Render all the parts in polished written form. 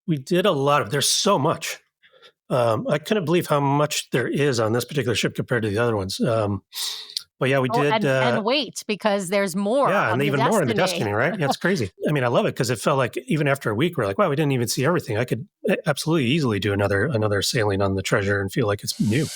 We did a lot of. There's so much. I couldn't believe how much there is on this particular ship compared to the other ones. But yeah, we did. And wait, because there's more. Yeah, and even more in the Destiny. Destiny, right? Yeah, it's crazy. I mean, I love it because it felt like even after a week, we're like, wow, we didn't even see everything. I could absolutely easily do another sailing on the Treasure and feel like it's new.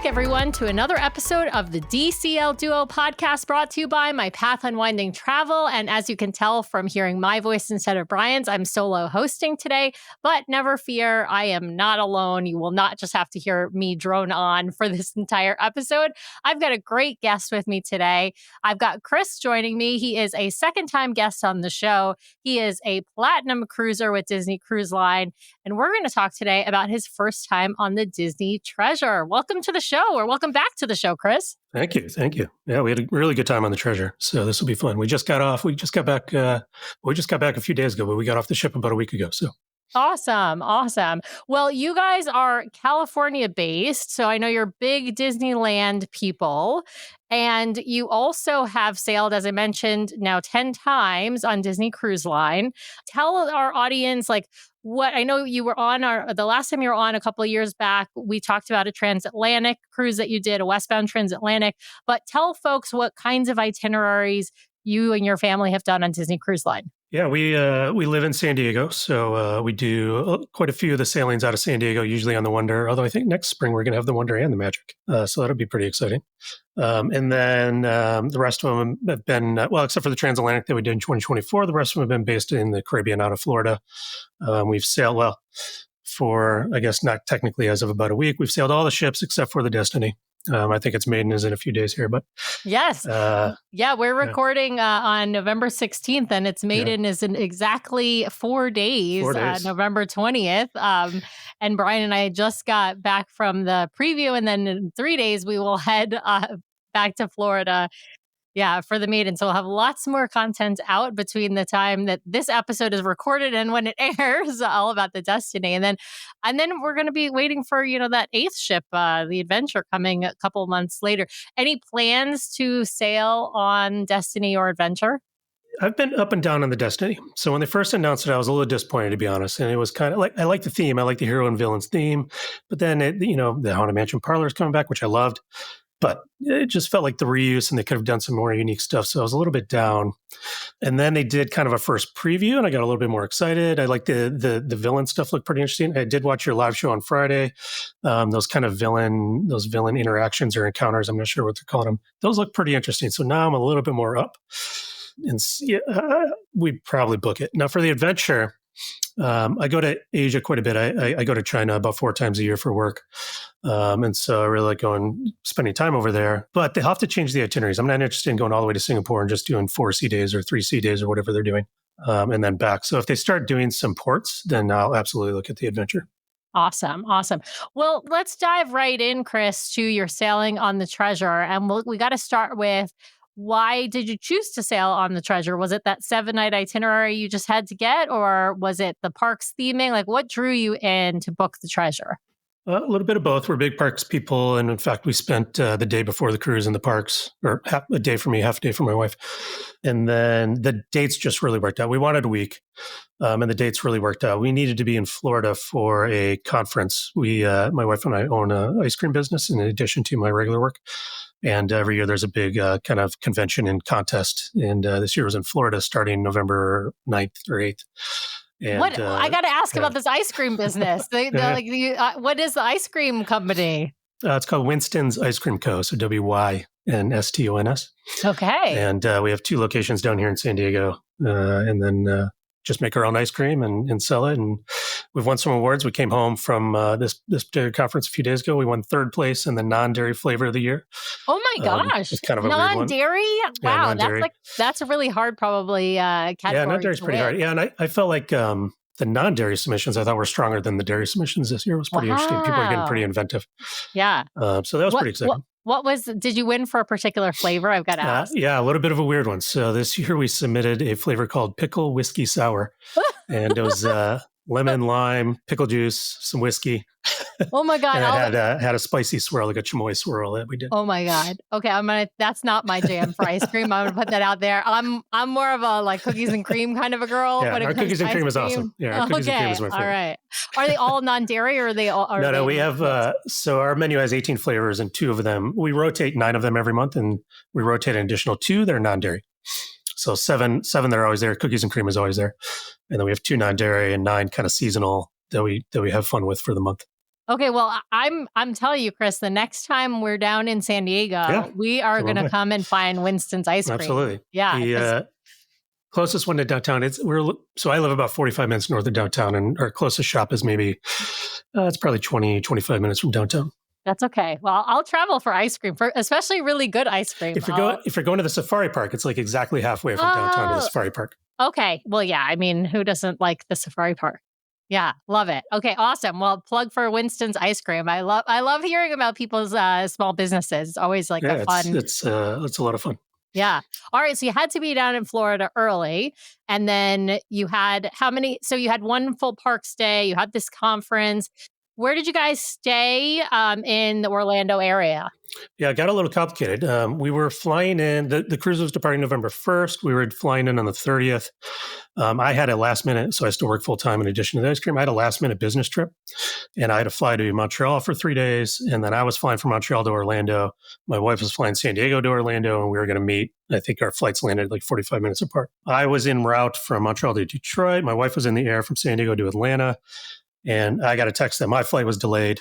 Everyone, to another episode of the DCL Duo Podcast, brought to you by My Path Unwinding Travel. And as you can tell from hearing my voice instead of Brian's, I'm solo hosting today. But never fear, I am not alone. You will not just have to hear me drone on for this entire episode. I've got a great guest with me today. I've got Chris joining me. He is a second-time guest on the show. He is a platinum cruiser with Disney Cruise Line. And we're going to talk today about his first time on the Disney Treasure. Welcome to the show, or welcome back to the show, Chris. Thank you. Yeah, we had a really good time on the Treasure, so this will be fun. We just got back a few days ago, but we got off the ship about a week ago. So awesome. Well, you guys are California based, so I know you're big Disneyland people. And you also have sailed, as I mentioned, now 10 times on Disney Cruise Line. Tell our audience, what I know you were on the last time you were on a couple of years back, we talked about a transatlantic cruise that you did, a westbound transatlantic. But tell folks what kinds of itineraries you and your family have done on Disney Cruise Line. Yeah, we live in San Diego, so we do quite a few of the sailings out of San Diego, usually on the Wonder. Although I think next spring we're going to have the Wonder and the Magic, so that'll be pretty exciting. And then the rest of them have been, except for the transatlantic that we did in 2024, the rest of them have been based in the Caribbean out of Florida. We've sailed for, I guess not technically as of about a week. We've sailed all the ships except for the Destiny. I think its maiden is in a few days here, but yes, we're recording on November 16th, and its maiden is in exactly 4 days, November 20th. And Brian and I just got back from the preview, and then in 3 days we will head back to Florida. Yeah, for the maiden. So we'll have lots more content out between the time that this episode is recorded and when it airs, all about the Destiny. And then we're going to be waiting for, that 8th ship, the Adventure, coming a couple months later. Any plans to sail on Destiny or Adventure? I've been up and down on the Destiny. So when they first announced it, I was a little disappointed, to be honest. And it was kind of like, I like the theme. I like the hero and villains theme. But then, the Haunted Mansion Parlor is coming back, which I loved. But it just felt like the reuse, and they could have done some more unique stuff. So I was a little bit down. And then they did kind of a first preview, and I got a little bit more excited. I like the villain stuff looked pretty interesting. I did watch your live show on Friday. Those kind of villain interactions or encounters, I'm not sure what they're calling them. Those look pretty interesting. So now I'm a little bit more up. And we'd probably book it. Now for the Adventure, I go to Asia quite a bit. I go to China about 4 times a year for work. And so I really like spending time over there. But they'll have to change the itineraries. I'm not interested in going all the way to Singapore and just doing 4 sea days or 3 sea days or whatever they're doing, and then back. So if they start doing some ports, then I'll absolutely look at the Adventure. Awesome. Well, let's dive right in, Chris, to your sailing on the Treasure. And we got to start with, why did you choose to sail on the Treasure? Was it that 7-night itinerary you just had to get, or was it the parks theming? What drew you in to book the Treasure? A little bit of both. We're big parks people. And in fact, we spent the day before the cruise in the parks, or half a day for me, half a day for my wife. And then the dates just really worked out. We wanted a week, and the dates really worked out. We needed to be in Florida for a conference. My wife and I own an ice cream business in addition to my regular work. And every year there's a big kind of convention and contest. And this year was in Florida starting November 9th or 8th. And, I got to ask about this ice cream business. What is the ice cream company? It's called Winston's Ice Cream Co. So WYNSTONS. Okay. And we have 2 locations down here in San Diego. And then just make our own ice cream and sell it. And we've won some awards. We came home from this particular conference a few days ago. We won 3rd place in the non-dairy flavor of the year. Oh my gosh. It's kind of a non-dairy? Weird one. Wow. Yeah, non-dairy. That's a really hard probably category. Yeah, non-dairy is pretty hard. Yeah, and I felt like the non-dairy submissions I thought were stronger than the dairy submissions this year. It was pretty interesting. People are getting pretty inventive. Yeah. So that was pretty exciting. Did you win for a particular flavor? I've got to ask. Yeah, a little bit of a weird one. So this year we submitted a flavor called Pickle Whiskey Sour. And it was lemon, lime, pickle juice, some whiskey. Oh my God. And I had a spicy swirl, like a chamoy swirl that we did. Oh my God. Okay. That's not my jam for ice cream. I'm going to put that out there. I'm more of a like cookies and cream kind of a girl. Yeah, our cookies and cream is awesome. Yeah, our cookies and cream is my favorite. All right. Are they all non-dairy or are they all? No, we have, so our menu has 18 flavors and 2 of them. We rotate 9 of them every month and we rotate an additional 2 that are non-dairy. So seven that are always there. Cookies and cream is always there. And then we have 2 non-dairy and 9 kind of seasonal that we have fun with for the month. Okay, well, I'm telling you, Chris, the next time we're down in San Diego, we are going to come and find Winston's ice cream. Absolutely. Yeah. The closest one to downtown, so I live about 45 minutes north of downtown, and our closest shop is maybe, it's probably 20, 25 minutes from downtown. That's okay. Well, I'll travel for ice cream, especially really good ice cream. If you're going to the safari park, it's like exactly halfway from downtown to the safari park. Okay. Well, yeah. I mean, who doesn't like the safari park? Yeah, love it. Okay, awesome. Well, plug for Winston's ice cream. I love hearing about people's small businesses. It's always like a fun. It's a lot of fun. Yeah. All right. So you had to be down in Florida early, and then you had how many? So you had one full park stay. You had this conference. Where did you guys stay in the Orlando area? Yeah, it got a little complicated. We were flying in. The cruise was departing November 1st. We were flying in on the 30th. I had a last minute, so I still work full time in addition to the ice cream. I had a last minute business trip, and I had to fly to Montreal for 3 days. And then I was flying from Montreal to Orlando. My wife was flying San Diego to Orlando, and we were going to meet. I think our flights landed like 45 minutes apart. I was en route from Montreal to Detroit. My wife was in the air from San Diego to Atlanta. And I got a text that my flight was delayed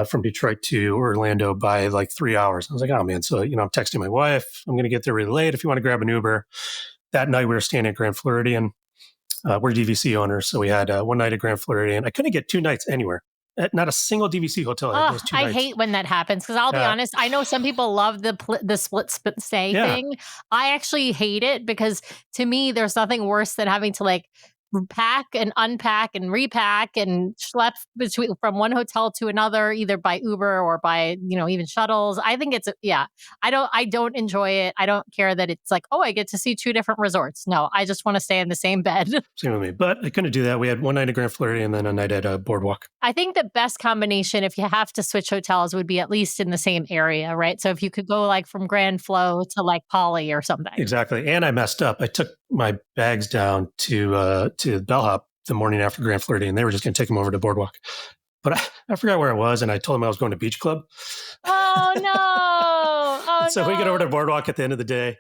from Detroit to Orlando by like 3 hours. I was like, oh man. So, I'm texting my wife, I'm going to get there really late. If you want to grab an Uber. That night we were staying at Grand Floridian. We're DVC owners. So we had one night at Grand Floridian. I couldn't get 2 nights anywhere. Not a single DVC hotel had those 2 nights. I hate when that happens because I'll be honest. I know some people love the split stay thing. I actually hate it because to me, there's nothing worse than having to like pack and unpack and repack and schlep from one hotel to another, either by Uber or by, even shuttles. I think I don't enjoy it. I don't care that it's like, oh, I get to see 2 different resorts. No, I just want to stay in the same bed. Same with me, but I couldn't do that. We had one night at Grand Floridian and then a night at Boardwalk. I think the best combination, if you have to switch hotels, would be at least in the same area, right? So if you could go like from Grand Flo to like Palo or something. Exactly. And I messed up. I took my bags down to Bellhop the morning after Grand Floridian, and they were just going to take them over to Boardwalk. But I forgot where I was, and I told them I was going to Beach Club. Oh, no. So we get over to Boardwalk at the end of the day,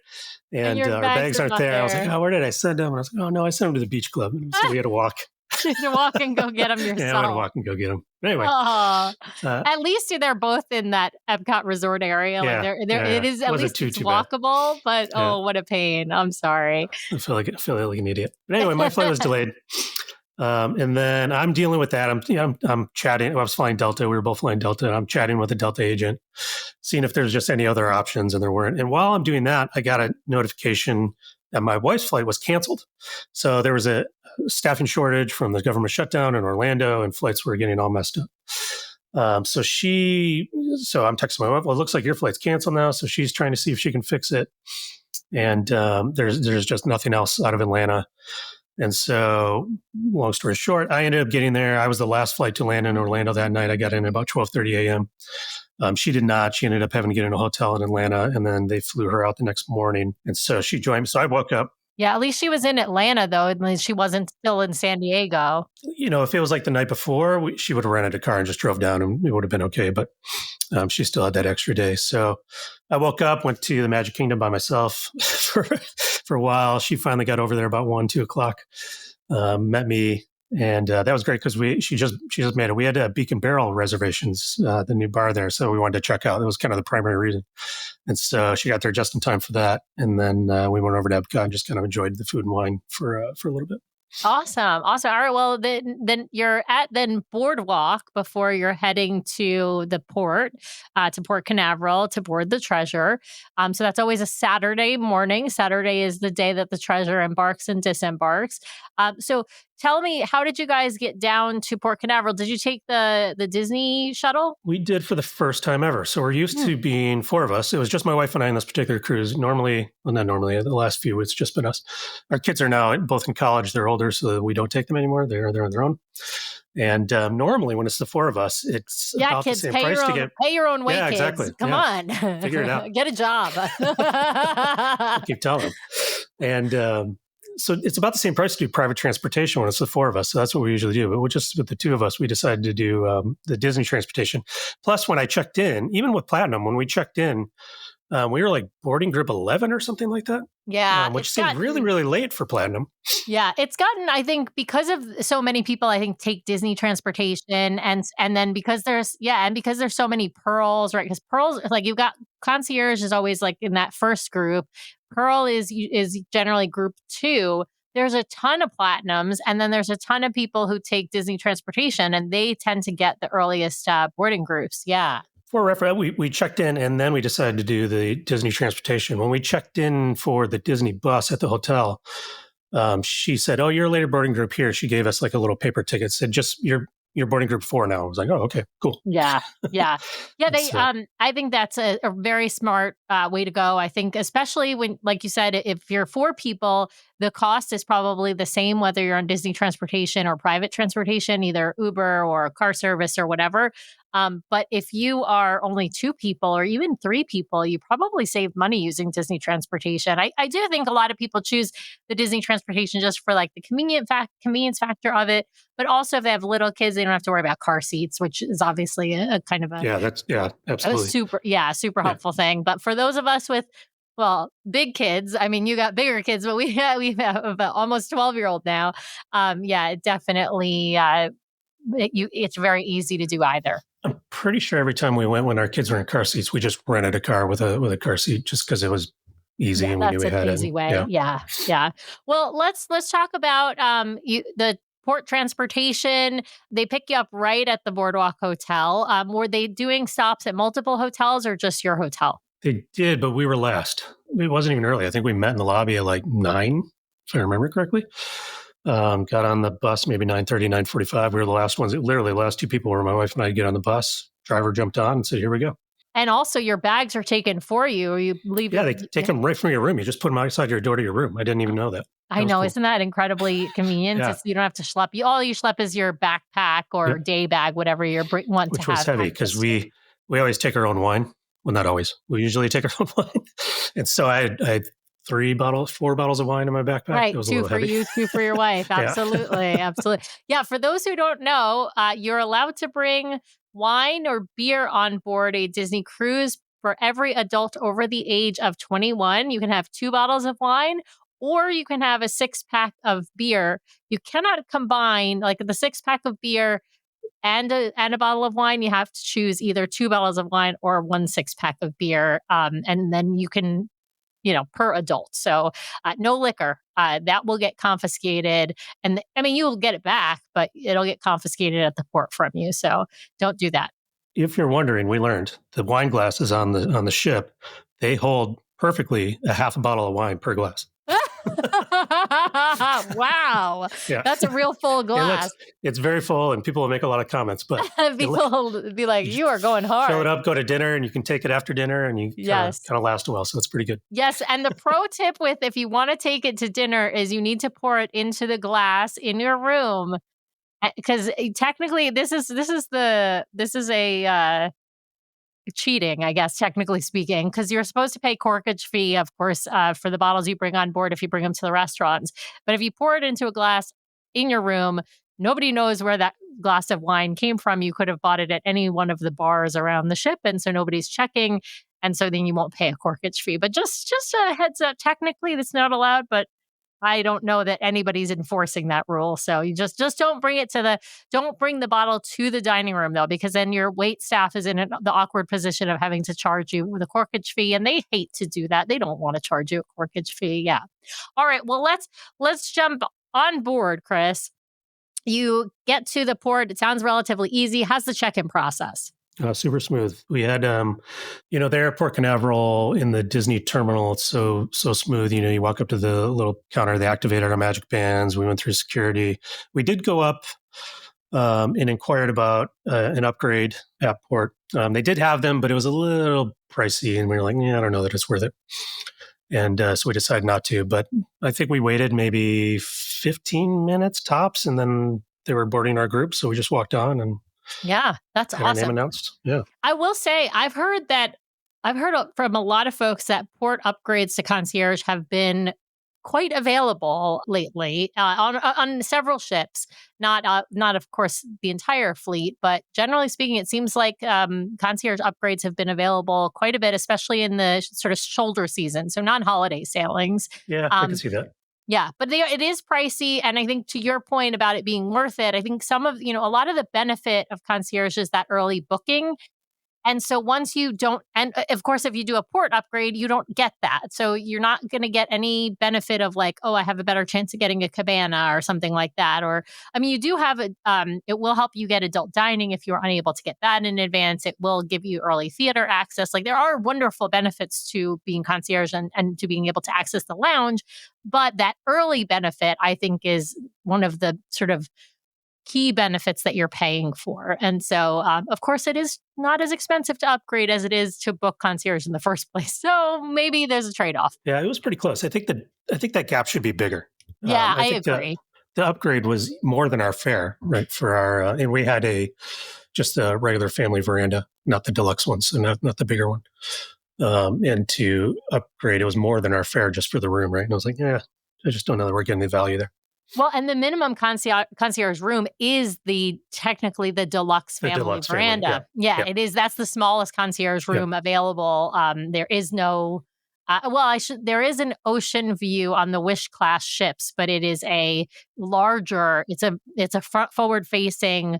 and our bags aren't there. I was like, oh, where did I send them? And I was like, oh, no, I sent them to the Beach Club. And so we had to walk. You had to walk and go get them yourself. Yeah, I had to walk and go get them. But anyway. At least they're both in that Epcot resort area. It is at least it's walkable, but what a pain. I'm sorry. I feel like an idiot. But anyway, my flight was delayed. And then I'm dealing with that. I'm chatting. I was flying Delta. We were both flying Delta. And I'm chatting with the Delta agent, seeing if there's just any other options, and there weren't. And while I'm doing that, I got a notification that my wife's flight was canceled. So there was a staffing shortage from the government shutdown in Orlando, and flights were getting all messed up. So I'm texting my wife, well, it looks like your flight's canceled now. So she's trying to see if she can fix it. And there's just nothing else out of Atlanta. And so long story short, I ended up getting there. I was the last flight to land in Orlando that night. I got in at about 12:30 a.m. She did not. She ended up having to get in a hotel in Atlanta, and then they flew her out the next morning. And so she joined me. So I woke up. Yeah, at least she was in Atlanta, though. At least she wasn't still in San Diego. If it was like the night before, she would have rented a car and just drove down, and it would have been okay. But she still had that extra day. So I woke up, went to the Magic Kingdom by myself for a while. She finally got over there about 1, 2 o'clock, met me. And that was great because she just made it. We had Beacon Barrel reservations, the new bar there, so we wanted to check out. That was kind of the primary reason. And so she got there just in time for that. And then we went over to Epcot and just kind of enjoyed the food and wine for a little bit. Awesome. All right. Well, then you're at Boardwalk before you're heading to the port, to Port Canaveral to board the Treasure. So that's always a Saturday morning. Saturday is the day that the Treasure embarks and disembarks. So tell me, how did you guys get down to Port Canaveral? Did you take the Disney shuttle? We did for the first time ever. So we're used to being 4 of us. It was just my wife and I on this particular cruise. Normally, well, not normally, the last few, it's just been us. Our kids are now both in college. They're older, so we don't take them anymore. They're on their own. And normally when it's the 4 of us, it's about kids, the same price to get. Pay your own way, yeah, kids. Exactly. Come on. Figure it out. Get a job. I keep telling them. And so it's about the same price to do private transportation when it's the 4 of us. So that's what we usually do. But with the 2 of us, we decided to do the Disney transportation. Plus, when I checked in, even with Platinum, when we checked in, we were like boarding group 11 or something like that. Yeah. Which seemed really, really late for Platinum. Yeah. It's gotten, I think, because of so many people, I think, take Disney transportation. And then because there's so many pearls, right? Because pearls, like you've got concierge is always like in that first group. Pearl is generally group 2. There's a ton of Platinums. And then there's a ton of people who take Disney transportation, and they tend to get the earliest boarding groups. Yeah. For reference, we checked in, and then we decided to do the Disney transportation. When we checked in for the Disney bus at the hotel, she said, "Oh, you're a later boarding group here." She gave us like a little paper ticket. Said, "Just you're boarding group 4 now." I was like, "Oh, okay, cool." Yeah. They, I think that's a very smart way to go. I think, especially when, like you said, if you're 4 people, the cost is probably the same whether you're on Disney transportation or private transportation, either Uber or car service or whatever. But if you are only 2 people or even 3 people, you probably save money using Disney transportation. I do think a lot of people choose the Disney transportation just for like the convenience factor of it. But also if they have little kids, they don't have to worry about car seats, which is obviously a kind of absolutely super helpful thing. But for those of us with, well, big kids, I mean, you got bigger kids, but we have almost 12-year-old now. It definitely, it's very easy to do either. I'm pretty sure every time we went when our kids were in car seats, we just rented a car with a car seat just because it was easy and we knew we had it. That's an easy way. Yeah. Well, let's talk about the port transportation. They pick you up right at the Boardwalk Hotel. Were they doing stops at multiple hotels or just your hotel? They did, but we were last. It wasn't even early. I think we met in the lobby at like 9, if I remember correctly. Got on the bus maybe 9:30, 9:45. We were the last ones. Literally, the last 2 people were my wife and I to get on the bus. Driver jumped on and said, "Here we go." And also, your bags are taken for you, or you leave. Yeah, they take them right from your room. You just put them outside your door to your room. I didn't even know that. I know, cool. Isn't that incredibly convenient? You don't have to schlep. All you schlep is your backpack or day bag, whatever you want to have. Which was heavy because we always take our own wine. Well, not always. We usually take our own wine, and so I had 4 bottles of wine in my backpack. Right, it was 2 for heavy. you, 2 for your wife. Absolutely, absolutely. Yeah, for those who don't know, you're allowed to bring wine or beer on board a Disney cruise for every adult over the age of 21. You can have 2 bottles of wine, or you can have a 6-pack of beer. You cannot combine like the 6-pack of beer and a bottle of wine. You have to choose either 2 bottles of wine or 1 6-pack of beer, and then you can, per adult. So no liquor. That will get confiscated. And you'll get it back, but it'll get confiscated at the port from you. So don't do that. If you're wondering, we learned the wine glasses on the ship, they hold perfectly a half a bottle of wine per glass. Wow. Yeah. That's a real full glass. It's very full, and people will make a lot of comments, but people will be like, you are going hard. Fill it up, go to dinner, and you can take it after dinner, and you kind of last a while. So it's pretty good. Yes. And the pro tip if you want to take it to dinner is you need to pour it into the glass in your room. Because technically this is a cheating, I guess, technically speaking, because you're supposed to pay corkage fee, of course, for the bottles you bring on board if you bring them to the restaurants. But if you pour it into a glass in your room, nobody knows where that glass of wine came from. You could have bought it at any one of the bars around the ship, and so nobody's checking, and so then you won't pay a corkage fee. But just a heads up, technically that's not allowed, but I don't know that anybody's enforcing that rule. So you just don't bring don't bring the bottle to the dining room though, because then your wait staff is in the awkward position of having to charge you with a corkage fee, and they hate to do that. They don't want to charge you a corkage fee. Yeah. All right. Well, let's jump on board, Chris. You get to the port. It sounds relatively easy. How's the check-in process? Super smooth. We had, the airport Canaveral in the Disney terminal. It's so smooth. You walk up to the little counter, they activated our magic bands. We went through security. We did go up and inquired about an upgrade at port. They did have them, but it was a little pricey, and we were like, I don't know that it's worth it. And so we decided not to. But I think we waited maybe 15 minutes tops, and then they were boarding our group. So we just walked on and that's awesome. Our name announced. Yeah. I will say I've heard from a lot of folks that port upgrades to concierge have been quite available lately on several ships. Not of course the entire fleet, but generally speaking, it seems like concierge upgrades have been available quite a bit, especially in the sort of shoulder season, so non-holiday sailings. Yeah, I can see that. Yeah, but it is pricey. And I think to your point about it being worth it, I think some of, a lot of the benefit of concierge is that early booking. And so once you don't, and of course, if you do a port upgrade, you don't get that. So you're not going to get any benefit of like, oh, I have a better chance of getting a cabana or something like that. Or, you do have it will help you get adult dining if you're unable to get that in advance. It will give you early theater access. Like there are wonderful benefits to being concierge and to being able to access the lounge. But that early benefit, I think, is one of the sort of key benefits that you're paying for. And so, of course, it is not as expensive to upgrade as it is to book concierge in the first place. So maybe there's a trade-off. Yeah, it was pretty close. I think that gap should be bigger. Yeah, I agree. The upgrade was more than our fare, right? For our and we had just a regular family veranda, not the deluxe one, so not the bigger one. And to upgrade, it was more than our fare just for the room, right? And I was like, I just don't know that we're getting the value there. Well, and the minimum concierge room is technically the deluxe family veranda. Yeah, it is. That's the smallest concierge room available. There is no, there is an ocean view on the Wish class ships, but it is a larger. It's a front forward facing,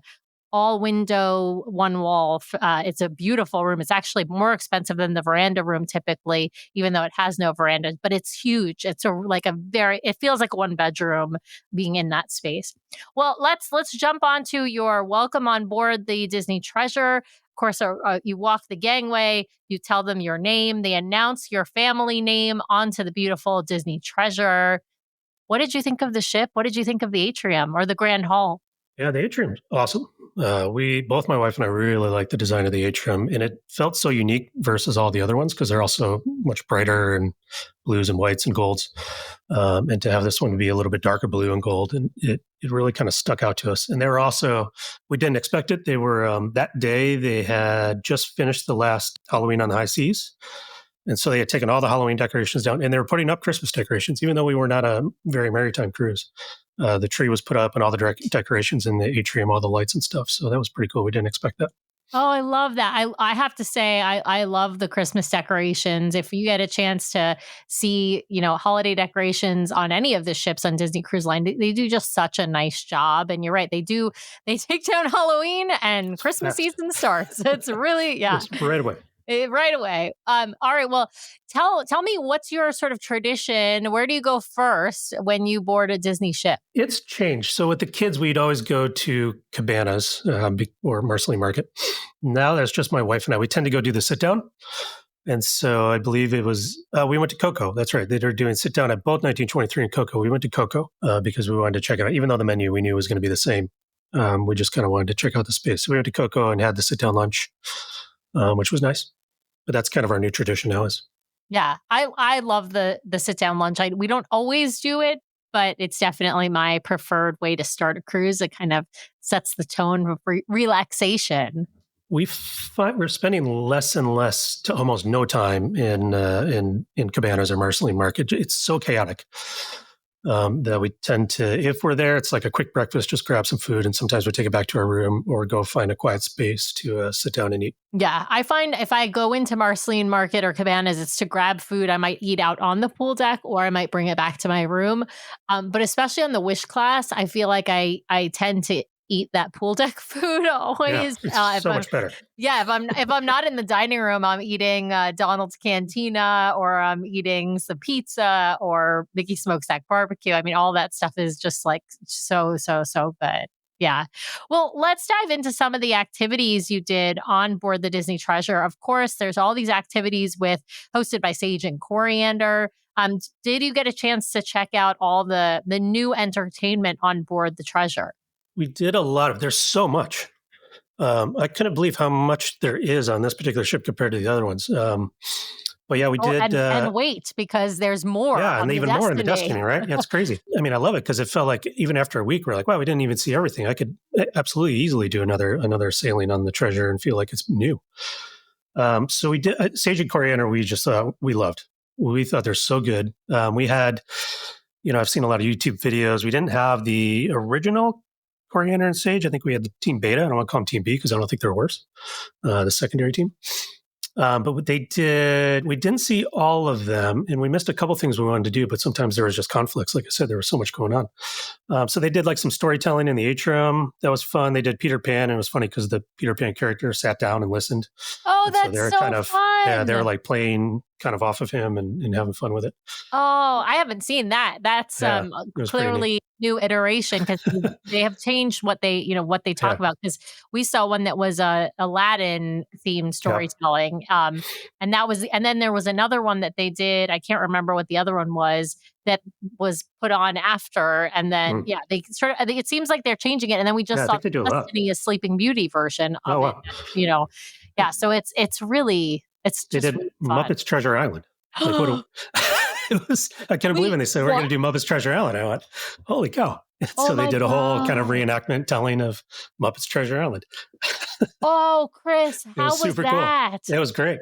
all window, one wall. It's a beautiful room. It's actually more expensive than the veranda room typically, even though it has no veranda, but it's huge. It's it feels like a one bedroom being in that space. Well, let's jump onto your welcome on board the Disney Treasure. Of course, you walk the gangway, you tell them your name, they announce your family name onto the beautiful Disney Treasure. What did you think of the ship? What did you think of the atrium or the Grand Hall? Yeah, the atrium's awesome. Both my wife and I really liked the design of the atrium, and it felt so unique versus all the other ones because they're also much brighter and blues and whites and golds. And to have this one be a little bit darker blue and gold, and it really kind of stuck out to us. And they were also, we didn't expect it. They were, that day, they had just finished the last Halloween on the High Seas. And so they had taken all the Halloween decorations down, and they were putting up Christmas decorations, even though we were not a very maritime cruise. The tree was put up and all the decorations in the atrium, all the lights and stuff. So that was pretty cool. We didn't expect that. Oh, I love that. I have to say, I love the Christmas decorations. If you get a chance to see, holiday decorations on any of the ships on Disney Cruise Line, they do just such a nice job. And you're right, they take down Halloween and Christmas season starts. It's really, It's right away. Right away. All right. Well, tell me, what's your sort of tradition? Where do you go first when you board a Disney ship? It's changed. So with the kids, we'd always go to cabanas or Marceline Market. Now that's just my wife and I. We tend to go do the sit down. And so I believe it was, we went to Coco. That's right. They were doing sit down at both 1923 and Coco. We went to Coco because we wanted to check it out. Even though the menu we knew was going to be the same. We just kind of wanted to check out the space. So we went to Coco and had the sit down lunch. Which was nice, but that's kind of our new tradition now. I love the sit down lunch. We don't always do it, but it's definitely my preferred way to start a cruise. It kind of sets the tone of relaxation. We're spending less and less to almost no time in cabanas or Marceline Market. It's so chaotic. That we tend to, if we're there, it's like a quick breakfast, just grab some food. And sometimes we take it back to our room or go find a quiet space to sit down and eat. Yeah, I find if I go into Marceline Market or cabanas, it's to grab food. I might eat out on the pool deck or I might bring it back to my room. But especially on the Wish class, I feel like I tend to eat that pool deck food always. Yeah, it's so much better. Yeah, if I'm not in the dining room, I'm eating Donald's Cantina or I'm eating some pizza or Mickey Smokestack Barbecue. I mean, all that stuff is just like so good. Yeah. Well, let's dive into some of the activities you did on board the Disney Treasure. Of course, there's all these activities hosted by Sage and Coriander. Did you get a chance to check out all the new entertainment on board the Treasure? We did a lot of. There's so much. I couldn't believe how much there is on this particular ship compared to the other ones. But yeah, we did. And wait, because there's more. Yeah, and even more in the Destiny, right? Yeah, it's crazy. I mean, I love it because it felt like even after a week, we're like, wow, we didn't even see everything. I could absolutely easily do another sailing on the Treasure and feel like it's new. So we did. Sage and Coriander, we loved. We thought they're so good. We had, I've seen a lot of YouTube videos. We didn't have the original Coriander and Sage. I think we had the Team Beta. I don't want to call them Team B because I don't think they're worse. The secondary team. But what they did, we didn't see all of them, and we missed a couple things we wanted to do, but sometimes there was just conflicts. Like I said, there was so much going on. So they did like some storytelling in the atrium. That was fun. They did Peter Pan, and it was funny because the Peter Pan character sat down and listened. Oh, that's so fun. Yeah, they were like playing kind of off of him and having fun with it. Oh, I haven't seen that. That's clearly new iteration because they have changed what they talk about, because we saw one that was a Aladdin themed storytelling. And then there was another one that they did. I can't remember what the other one was that was put on after. And then, they sort of, it seems like they're changing it. And then we just saw Destiny, a Sleeping Beauty version of it. Yeah. So it's really, they did really Muppets Treasure Island. Like, I can't believe when they said we're going to do Muppets Treasure Island. I went, holy cow. So they did a whole kind of reenactment telling of Muppets Treasure Island. Oh, Chris, how was super that? Cool. It was great.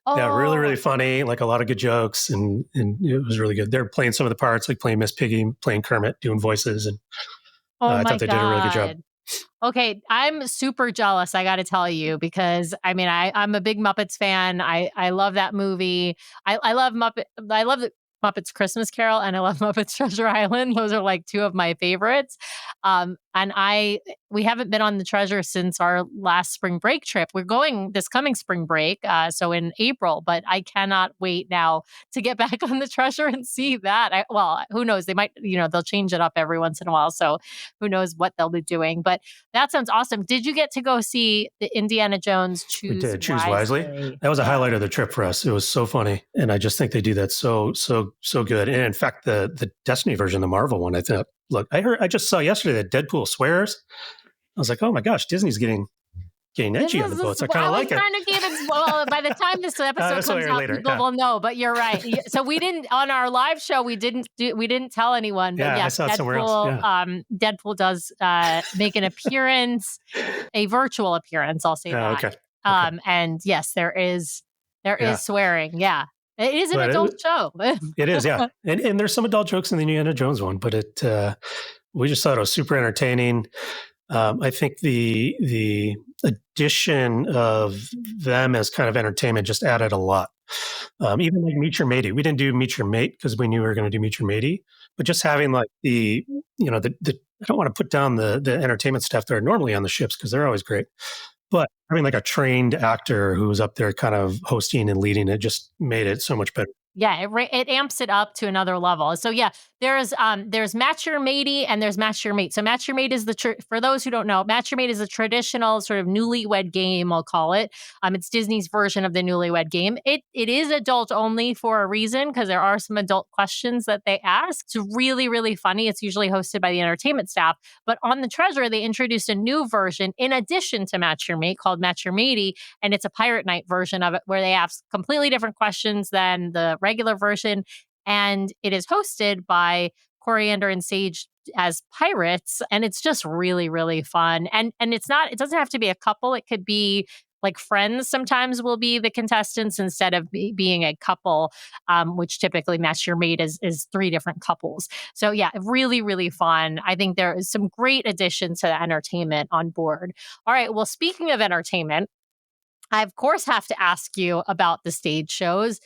Oh. Yeah, really, really funny. Like a lot of good jokes, and it was really good. They're playing some of the parts, like playing Miss Piggy, playing Kermit, doing voices, and I thought they did a really good job. Okay, I'm super jealous, I got to tell you, because I mean, I'm a big Muppets fan. I love that movie. I love the Muppets Christmas Carol, and I love Muppets Treasure Island. Those are like two of my favorites. And we haven't been on the Treasure since our last spring break trip. We're going this coming spring break, so in April, but I cannot wait now to get back on the Treasure and see that. Who knows? They might, they'll change it up every once in a while. So who knows what they'll be doing, but that sounds awesome. Did you get to go see the Indiana Jones Choose Wisely? We did, Choose Wisely. That was a highlight of the trip for us. It was so funny. And I just think they do that so good. And in fact, the Destiny version, the Marvel one, I thought, look, I just saw yesterday that Deadpool swears. I was like, oh my gosh, Disney's getting edgy on the boats. I kind of like it. Well, by the time this episode comes out, people will know. But you're right. So we didn't, on our live show, we didn't tell anyone. But I saw it somewhere else. Deadpool does make an appearance, a virtual appearance. I'll say that. Okay. And yes, there is swearing. Yeah. It is an adult show. It is, yeah. And there's some adult jokes in the Indiana Jones one, but we just thought it was super entertaining. I think the addition of them as kind of entertainment just added a lot. Even like Meet Your Matey. We didn't do Meet Your Mate because we knew we were going to do Meet Your Matey, but just having like the I don't want to put down the entertainment staff that are normally on the ships because they're always great. But having like a trained actor who was up there kind of hosting and leading it just made it so much better. Yeah, it amps it up to another level. So yeah, there's Match Your Matey and there's Match Your Mate. So Match Your Mate is for those who don't know, Match Your Mate is a traditional sort of newlywed game, I'll call it. It's Disney's version of the newlywed game. It is adult only for a reason because there are some adult questions that they ask. It's really, really funny. It's usually hosted by the entertainment staff. But on the Treasure, they introduced a new version in addition to Match Your Mate called Match Your Matey, and it's a pirate night version of it where they ask completely different questions than the regular version, and it is hosted by Coriander and Sage as pirates, and it's just really, really fun. And it doesn't have to be a couple. It could be like friends sometimes will be the contestants instead of being a couple, which typically Match Your Mate is three different couples. So yeah, really, really fun. I think there is some great additions to the entertainment on board. All right, well, speaking of entertainment, I, of course, have to ask you about the stage shows.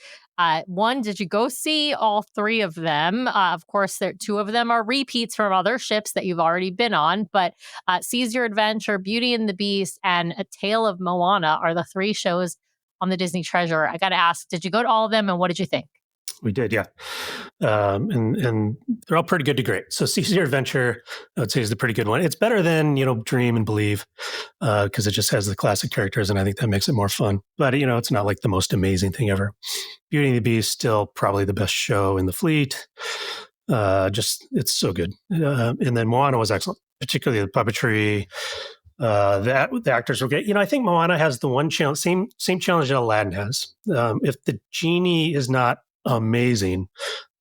One, did you go see all three of them? Of course, two of them are repeats from other ships that you've already been on, but Seize Your Adventure, Beauty and the Beast, and A Tale of Moana are the three shows on the Disney Treasure. I got to ask, did you go to all of them, and what did you think? We did, yeah. And they're all pretty good to great. So Seize Your Adventure, I would say, is the pretty good one. It's better than, Dream and Believe, because it just has the classic characters, and I think that makes it more fun. But, it's not like the most amazing thing ever. Beauty and the Beast, still probably the best show in the fleet. It's so good. And then Moana was excellent, particularly the puppetry. The actors were great. I think Moana has the one challenge, same challenge that Aladdin has. If the genie is not amazing,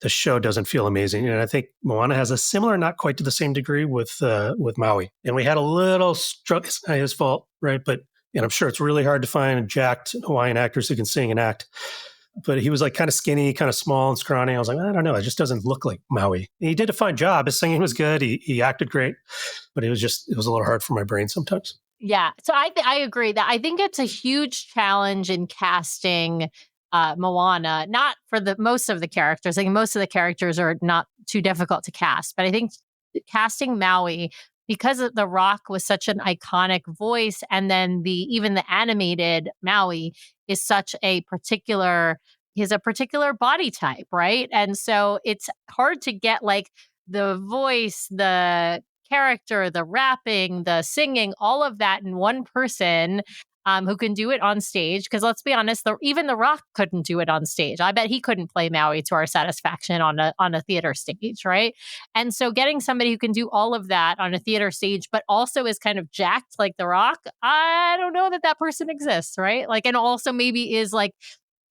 the show doesn't feel amazing. And I think Moana has a similar, not quite to the same degree, with Maui. And we had a little struggle. It's not his fault, right? But I'm sure it's really hard to find jacked Hawaiian actors who can sing and act. But he was like kind of skinny, kind of small and scrawny. I was like, I don't know. It just doesn't look like Maui. And he did a fine job. His singing was good. He acted great, but it was a little hard for my brain sometimes. Yeah. So I agree that I think it's a huge challenge in casting Moana, not for the most of the characters. I think most of the characters are not too difficult to cast, but I think casting Maui, because The Rock was such an iconic voice, and then even the animated Maui is such a particular body type, right? And so it's hard to get like the voice, the character, the rapping, the singing, all of that in one person who can do it on stage. Because let's be honest, even The Rock couldn't do it on stage. I bet he couldn't play Maui to our satisfaction on a theater stage, right? And so getting somebody who can do all of that on a theater stage, but also is kind of jacked like The Rock, I don't know that person exists, right? Like, and also maybe is like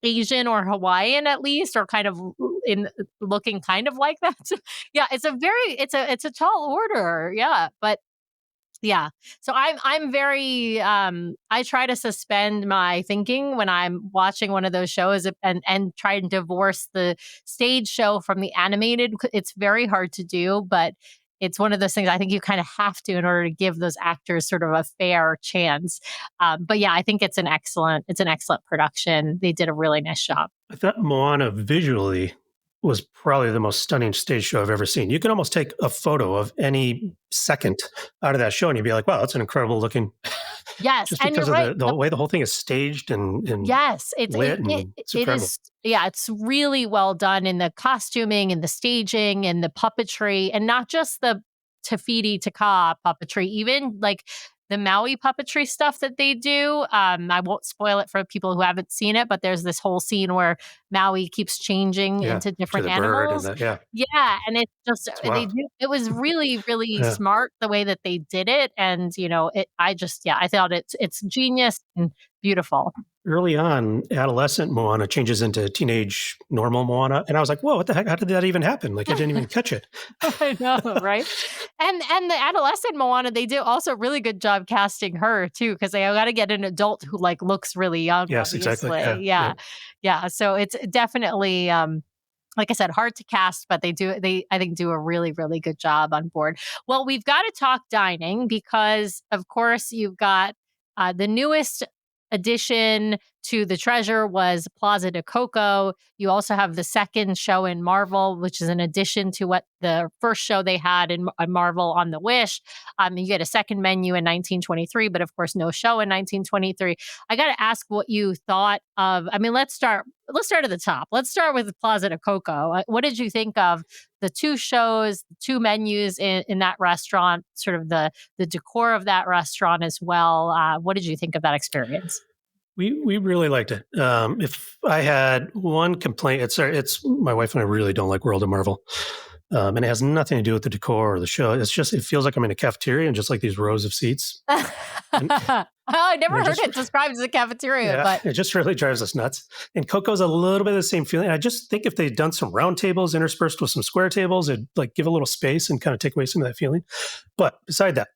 Asian or Hawaiian at least, or kind of in looking kind of like that. So, yeah, it's a tall order. Yeah, but yeah. So I'm very I try to suspend my thinking when I'm watching one of those shows and try and divorce the stage show from the animated. It's very hard to do, but it's one of those things I think you kind of have to in order to give those actors sort of a fair chance. But yeah, I think it's an excellent production. They did a really nice job. I thought Moana visually was probably the most stunning stage show I've ever seen. You can almost take a photo of any second out of that show and you'd be like, wow, that's an incredible looking. Yes. Just because of the way the whole thing is staged and yes, it's it is. Yeah, it's really well done in the costuming and the staging and the puppetry, and not just the Tafiti Taka puppetry, even like the Maui puppetry stuff that they do. I won't spoil it for people who haven't seen it, but there's this whole scene where Maui keeps changing into different animals. Yeah, and it's just it was really, really smart the way that they did it, and I thought it's genius and beautiful. Early on, adolescent Moana changes into teenage normal Moana. And I was like, whoa, what the heck? How did that even happen? Like, I didn't even catch it. I know, right? And the adolescent Moana, they do also a really good job casting her, too, because they got to get an adult who, like, looks really young. Yes, obviously. exactly. Yeah. So it's definitely, like I said, hard to cast, but they I think do a really, really good job on board. Well, we've got to talk dining because, of course, you've got the newest addition to the treasure was Plaza de Coco. You also have the second show in Marvel, which is an addition to what the first show they had in Marvel on the Wish. You get a second menu in 1923, but of course no show in 1923. I got to ask what you thought of. I mean, let's start at the top. Let's start with Plaza de Coco. What did you think of the two shows, two menus in that restaurant, sort of the decor of that restaurant as well? What did you think of that experience? We really liked it. If I had one complaint, it's my wife and I really don't like World of Marvel. And it has nothing to do with the decor or the show. It's just, it feels like I'm in a cafeteria and just like these rows of seats. I never heard it described as a cafeteria, but it just really drives us nuts. And Coco's a little bit of the same feeling. I just think if they'd done some round tables interspersed with some square tables, it'd like give a little space and kind of take away some of that feeling. But beside that,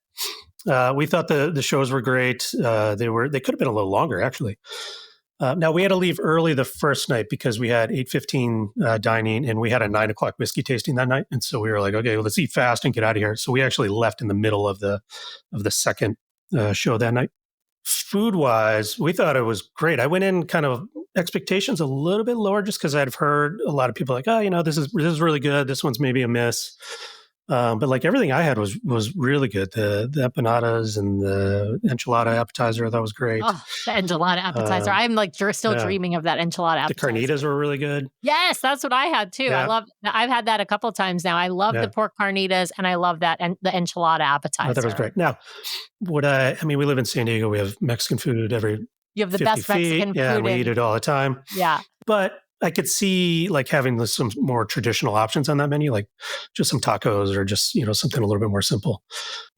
we thought the shows were great. They could have been a little longer, actually. Now, we had to leave early the first night because we had 8:15 dining and we had a 9 o'clock whiskey tasting that night. And so we were like, okay, well, let's eat fast and get out of here. So we actually left in the middle of the second show that night. Food-wise, we thought it was great. I went in kind of expectations a little bit lower just because I'd heard a lot of people like, oh, this is really good. This one's maybe a miss. But like everything I had was really good. The empanadas and the enchilada appetizer, that was great. Oh, the enchilada appetizer. I'm like still dreaming of that enchilada appetizer. The carnitas were really good. Yes, that's what I had too. Yeah. I've had that a couple of times now. I love the pork carnitas and I love that and the enchilada appetizer. That was great. Now, we live in San Diego. We have Mexican food you have the best Mexican food. Yeah, we eat it all the time. Yeah. But I could see like having some more traditional options on that menu, like just some tacos or just, something a little bit more simple.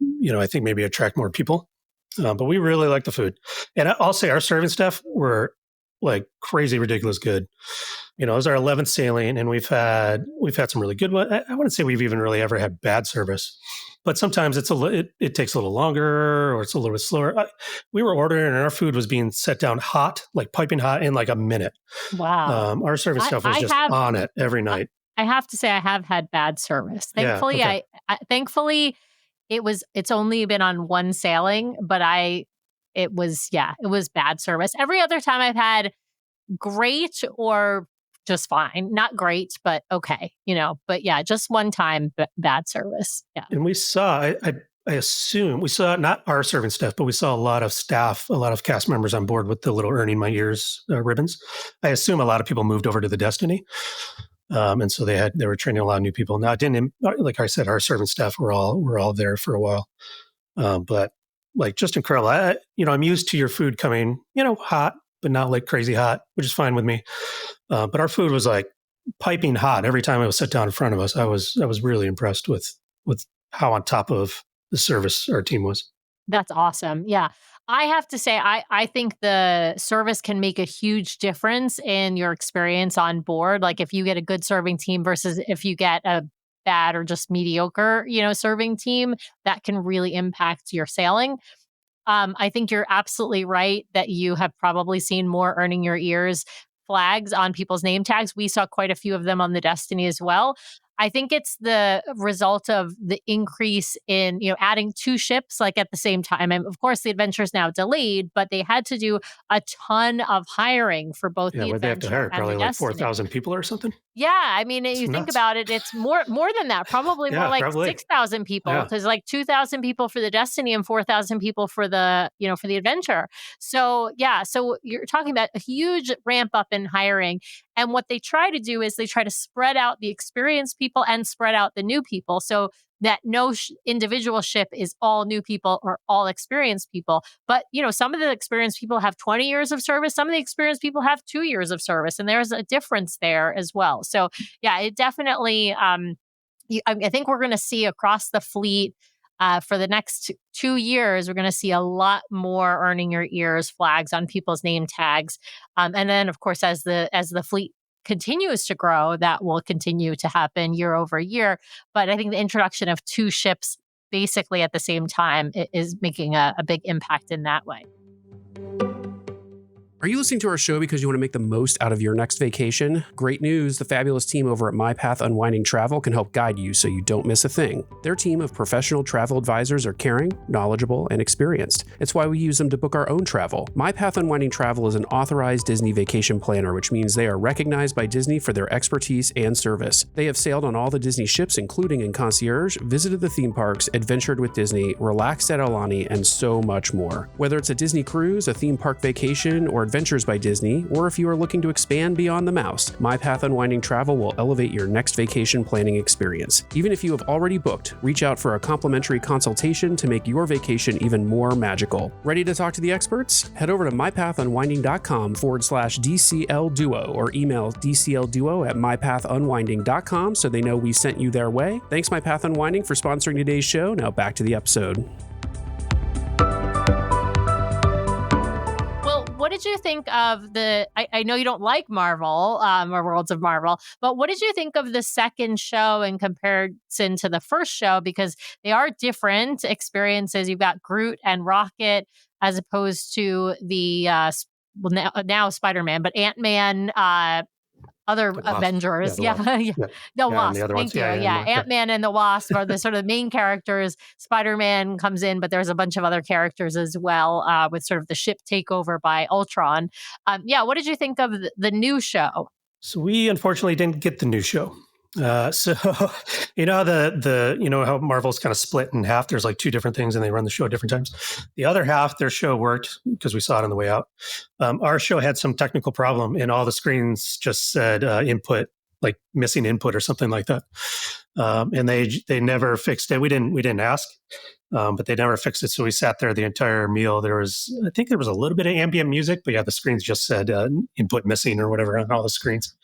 I think maybe attract more people. But we really like the food. And I'll say our serving staff were like crazy, ridiculous good. It was our 11th sailing and we've had some really good ones. I wouldn't say we've even really ever had bad service, but sometimes it takes a little longer or it's a little bit slower. We were ordering and our food was being set down hot, like piping hot in like a minute. Wow. Our service staff was on it every night. I have to say I have had bad service. Thankfully, thankfully it's only been on one sailing, but it was bad service. Every other time I've had great or just fine, not great, but okay, but yeah, just one time bad service. Yeah. And we saw, I assume we saw not our serving staff, but we saw a lot of cast members on board with the little earning my ears ribbons. I assume a lot of people moved over to the Destiny. And so they were training a lot of new people. Now, it didn't, like I said, our serving staff were all there for a while. But like just incredible. I'm used to your food coming, hot, but not like crazy hot, which is fine with me. But our food was like piping hot every time it was set down in front of us. I was really impressed with how on top of the service our team was. That's awesome. Yeah. I have to say, I think the service can make a huge difference in your experience on board. Like if you get a good serving team versus if you get a bad or just mediocre, serving team, that can really impact your sailing. I think you're absolutely right that you have probably seen more earning your ears flags on people's name tags. We saw quite a few of them on the Destiny as well. I think it's the result of the increase in, adding 2 ships like at the same time. And of course, the Adventure is now delayed, but they had to do a ton of hiring for both the Adventure they have to hire probably like 4,000 people or something. Yeah, I mean, you think about it, it's more than that, probably more like 6,000 people, because like 2,000 people for the Destiny and 4,000 people for the, for the Adventure. So yeah, so you're talking about a huge ramp up in hiring. And what they try to do is they try to spread out the experienced people and spread out the new people so that no individual ship is all new people or all experienced people. But, some of the experienced people have 20 years of service. Some of the experienced people have 2 years of service. And there's a difference there as well. So yeah, it definitely, I think we're going to see across the fleet for the next 2 years, we're going to see a lot more earning your ears flags on people's name tags. And then, of course, as the fleet continues to grow, that will continue to happen year over year. But I think the introduction of 2 ships basically at the same time is making a big impact in that way. Are you listening to our show because you want to make the most out of your next vacation? Great news, the fabulous team over at My Path Unwinding Travel can help guide you so you don't miss a thing. Their team of professional travel advisors are caring, knowledgeable, and experienced. It's why we use them to book our own travel. My Path Unwinding Travel is an authorized Disney vacation planner, which means they are recognized by Disney for their expertise and service. They have sailed on all the Disney ships, including in concierge, visited the theme parks, adventured with Disney, relaxed at Aulani, and so much more. Whether it's a Disney cruise, a theme park vacation, or Adventures by Disney, or if you are looking to expand beyond the mouse, My Path Unwinding Travel will elevate your next vacation planning experience. Even if you have already booked, reach out for a complimentary consultation to make your vacation even more magical. Ready to talk to the experts? Head over to mypathunwinding.com/DCL Duo or email dclduo@mypathunwinding.com so they know we sent you their way. Thanks, My Path Unwinding, for sponsoring today's show. Now back to the episode. What did you think of I know you don't like Marvel or Worlds of Marvel, but what did you think of the second show in comparison to the first show? Because they are different experiences. You've got Groot and Rocket as opposed to the, now Spider-Man, but Ant-Man, other Avengers. The Wasp. Thank you. Ant-Man and the Wasp are the sort of main characters. Spider-Man comes in, but there's a bunch of other characters as well, with sort of the ship takeover by Ultron. What did you think of the new show? So we unfortunately didn't get the new show. So, how Marvel's kind of split in half. There's like two different things, and they run the show at different times. The other half, their show worked because we saw it on the way out. Our show had some technical problem, and all the screens just said input, like missing input or something like that. And they never fixed it. We didn't ask, but they never fixed it. So we sat there the entire meal. I think there was a little bit of ambient music, but yeah, the screens just said input missing or whatever on all the screens.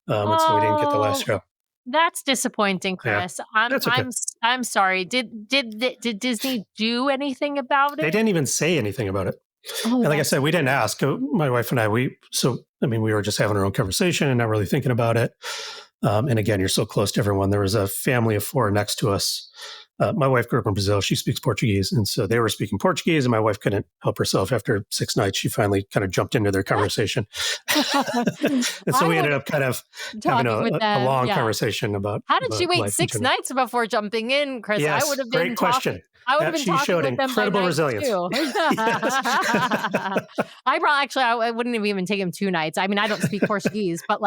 And so we didn't get the last show. That's disappointing, Chris. Yeah, that's okay. I'm sorry. Did Disney do anything about it? They didn't even say anything about it. And like I said, we didn't ask. My wife and I, we were just having our own conversation and not really thinking about it. And again, you're so close to everyone. There was a family of 4 next to us. My wife grew up in Brazil. She speaks Portuguese. And so they were speaking Portuguese, and my wife couldn't help herself. After 6 nights, she finally kind of jumped into their conversation. And so we ended up kind of having a long conversation about how did she wait 6 nights before jumping in, Chris? Yes, I would have been great question. I would have been talking with them incredible resilience. I wouldn't have even taken 2 nights. I mean, I don't speak Portuguese, but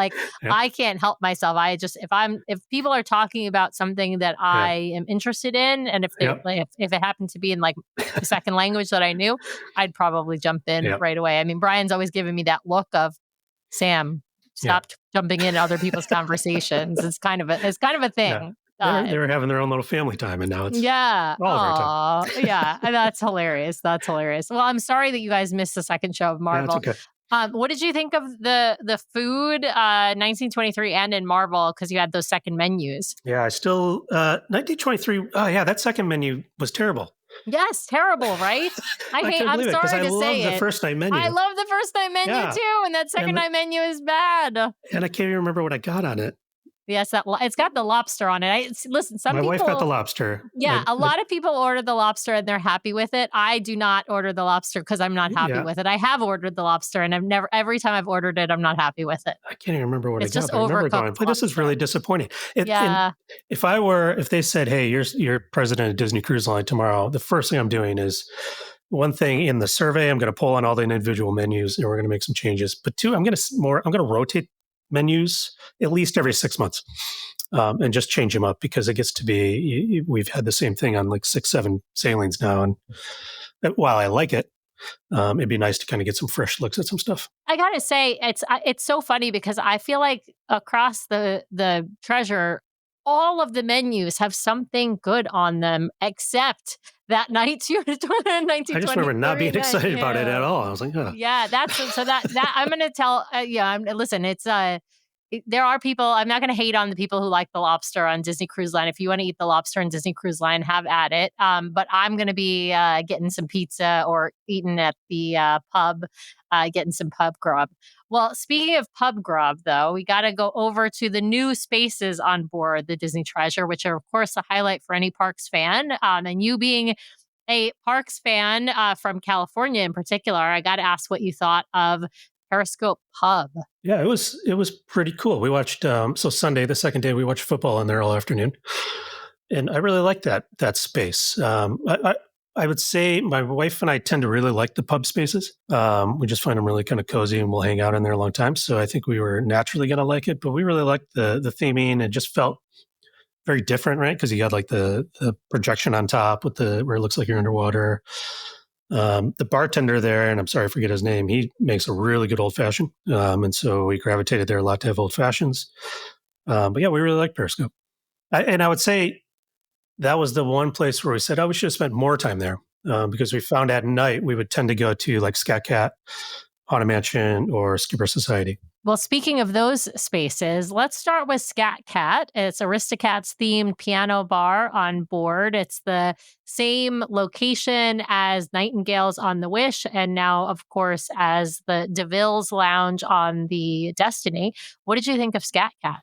I can't help myself. If people are talking about something that I am interested in, and if it happened to be in like the second language that I knew, I'd probably jump in right away. I mean, Brian's always given me that look of, Sam, stop jumping in other people's conversations. It's kind of a thing. Yeah. They were having their own little family time, and now it's all of our time. Yeah, and that's hilarious. That's hilarious. Well, I'm sorry that you guys missed the second show of Marvel. That's okay. What did you think of the food 1923 and in Marvel, because you had those second menus? Yeah, I still 1923. Oh yeah, that second menu was terrible. Yes, terrible, right? I'm sorry to say it. I love the first night menu. I love the first night menu too, and that second night menu is bad. And I can't even remember what I got on it. Yes, it's got the lobster on it. Listen, my wife got the lobster. Yeah, a lot of people order the lobster and they're happy with it. I do not order the lobster because I'm not happy with it. I have ordered the lobster, and every time I've ordered it, I'm not happy with it. I can't even remember what it's I got. Just overcooked. I remember going, this is really disappointing. Yeah. If they said, hey, you're president of Disney Cruise Line tomorrow, the first thing I'm doing is, one thing, in the survey, I'm going to pull on all the individual menus and we're going to make some changes. But 2, I'm going to rotate menus at least every 6 months. And just change them up, because it gets to be, we've had the same thing on like 6, 7 sailings now. And while I like it, it'd be nice to kind of get some fresh looks at some stuff. I got to say, it's so funny because I feel like across the treasure, all of the menus have something good on them, except that night, 1923. I just remember not being excited about it at all. I was like, yeah, that I'm going to tell, listen, it's, there are people, I'm not going to hate on the people who like the lobster on Disney Cruise Line. If you want to eat the lobster on Disney Cruise Line, have at it. But I'm going to be getting some pizza or eating at the pub, getting some pub grub. Well, speaking of pub grub, though, we got to go over to the new spaces on board the Disney Treasure, which are, of course, a highlight for any Parks fan. And you being a Parks fan from California in particular, I got to ask what you thought of Periscope Pub. Yeah, it was pretty cool. We watched Sunday, the second day, we watched football in there all afternoon, and I really liked that space. I would say my wife and I tend to really like the pub spaces. We just find them really kind of cozy, and we'll hang out in there a long time. So I think we were naturally going to like it, but we really liked the theming. It just felt very different, right? Because you got like the projection on top with where it looks like you're underwater. The bartender there, and I'm sorry I forget his name, he makes a really good old fashioned. And so we gravitated there a lot to have old fashions. But yeah, we really like Periscope. I would say that was the one place where we said, we should have spent more time there. Because we found at night we would tend to go to like Scat Cat, Haunted Mansion, or Skipper Society. Well, speaking of those spaces, let's start with Scat Cat. It's Aristocats themed piano bar on board. It's the same location as Nightingale's on the Wish, and now, of course, as the DeVille's Lounge on the Destiny. What did you think of Scat Cat?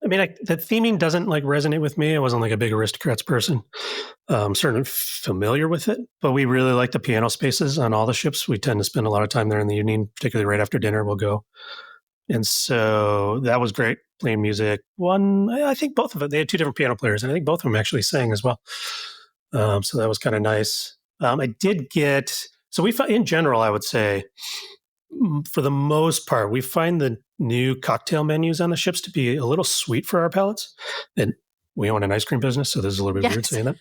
I mean, the theming doesn't like resonate with me. I wasn't like a big Aristocrats person. Certainly familiar with it, but we really like the piano spaces on all the ships. We tend to spend a lot of time there in the evening, particularly right after dinner. We'll go. And so that was great, playing music. I think both of them, they had 2 different piano players, and I think both of them actually sang as well. So that was kind of nice. I did get, so we find, in general, I would say, for the most part, we find the new cocktail menus on the ships to be a little sweet for our palates. And we own an ice cream business, so this is a little bit weird saying that.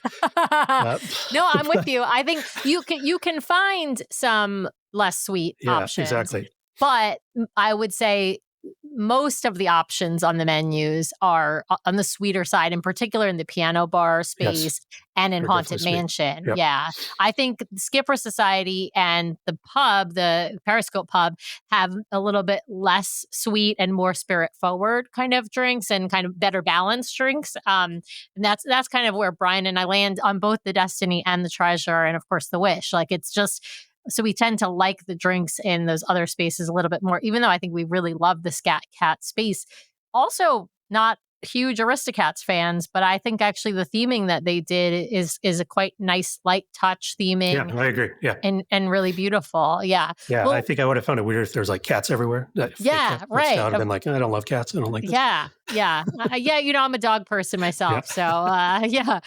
No, I'm with you. I think you can find some less sweet options. Exactly. But I would say most of the options on the menus are on the sweeter side, in particular in the piano bar space and in Haunted Mansion. Yep. Yeah. I think Skipper Society and the pub, the Periscope pub, have a little bit less sweet and more spirit forward kind of drinks and kind of better balanced drinks. And that's kind of where Brian and I land on both the Destiny and the Treasure, and of course the Wish. Like, it's just, so we tend to like the drinks in those other spaces a little bit more, even though I think we really love the Scat Cat space. Also, not huge Aristocats fans, but I think actually the theming that they did is a quite nice light touch theming. Yeah, I agree. Yeah. And really beautiful. Yeah. Yeah. Well, I think I would have found it weird if there's like cats everywhere. Right. I would have been like, I don't love cats. I don't like this. Yeah. Yeah. I'm a dog person myself. So, yeah.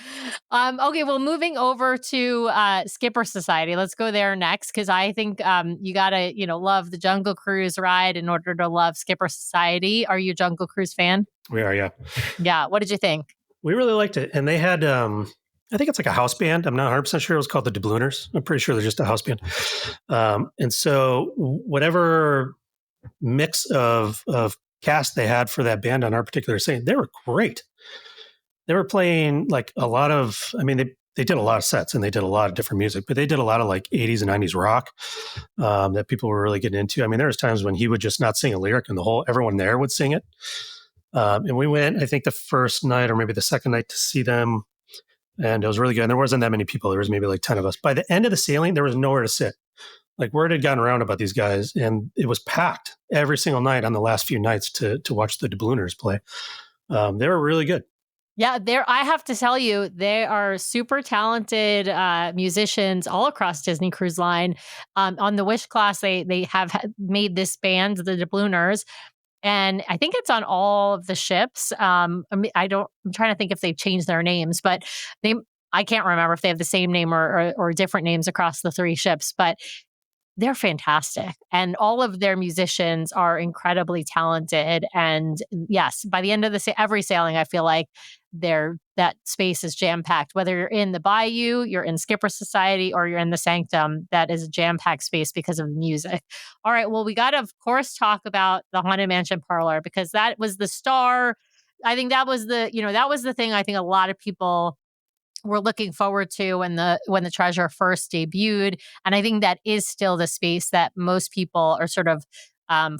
Okay. Well, moving over to Skipper Society. Let's go there next, because I think you got to, love the Jungle Cruise ride in order to love Skipper Society. Are you a Jungle Cruise fan? We are, yeah. Yeah. What did you think? We really liked it. And they had, I think it's like a house band. I'm not 100% sure. It was called the Doublooners. I'm pretty sure they're just a house band. And so whatever mix of cast they had for that band on our particular scene, they were great. They were playing like a lot of, they did a lot of sets and they did a lot of different music, but they did a lot of like 80s and 90s rock that people were really getting into. There was times when he would just not sing a lyric and everyone there would sing it. And we went, I think, the first night or maybe the second night to see them. And it was really good. And there wasn't that many people. There was maybe like 10 of us. By the end of the sailing, there was nowhere to sit. Like, word had gotten around about these guys, and it was packed every single night on the last few nights to watch the Doublooners play. They were really good. Yeah, I have to tell you, they are super talented musicians all across Disney Cruise Line. On the Wish class, they have made this band, the Doublooners. And I think it's on all of the ships. I'm trying to think if they've changed their names, but I can't remember if they have the same name or different names across the 3 ships, but they're fantastic. And all of their musicians are incredibly talented. And yes, by the end of every sailing, I feel like that space is jam-packed. Whether you're in the Bayou, you're in Skipper Society, or you're in the Sanctum, that is a jam-packed space because of the music. All right, well, we got to, of course, talk about the Haunted Mansion Parlor, because that was the star. I think that was the thing I think a lot of people were looking forward to when the Treasure first debuted. And I think that is still the space that most people are sort of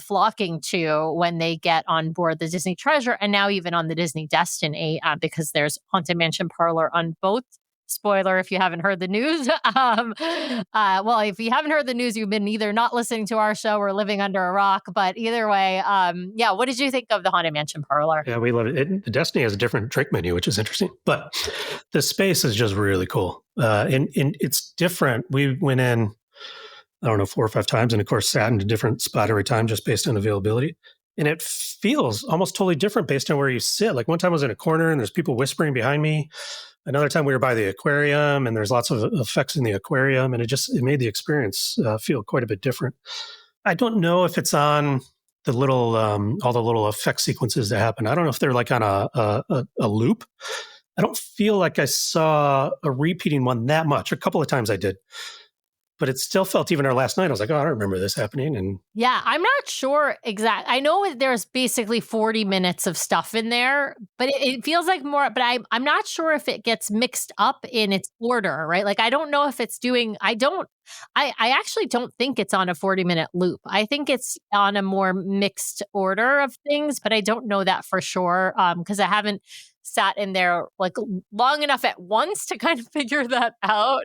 flocking to when they get on board the Disney Treasure, and now even on the Disney Destiny, because there's Haunted Mansion Parlor on both. Spoiler if you haven't heard the news. Well, if you haven't heard the news, you've been either not listening to our show or living under a rock. But either way, what did you think of the Haunted Mansion Parlor? Yeah, we love it. The Destiny has a different drink menu, which is interesting. But the space is just really cool. And it's different. We went in, 4 or 5 times, and of course sat in a different spot every time just based on availability. And it feels almost totally different based on where you sit. Like, one time I was in a corner and there's people whispering behind me. Another time we were by the aquarium and there's lots of effects in the aquarium, and it made the experience feel quite a bit different. I don't know if it's on the little, all the little effect sequences that happen. I don't know if they're like on a loop. I don't feel like I saw a repeating one that much. A couple of times I did. But it still felt, even our last night, I was like, I don't remember this happening. And yeah, I'm not sure exactly. I know there's basically 40 minutes of stuff in there, but it feels like more, but I'm not sure if it gets mixed up in its order, right? Like, I don't know if it's doing, I actually don't think it's on a 40-minute loop. I think it's on a more mixed order of things, but I don't know that for sure, because I haven't sat in there like long enough at once to kind of figure that out.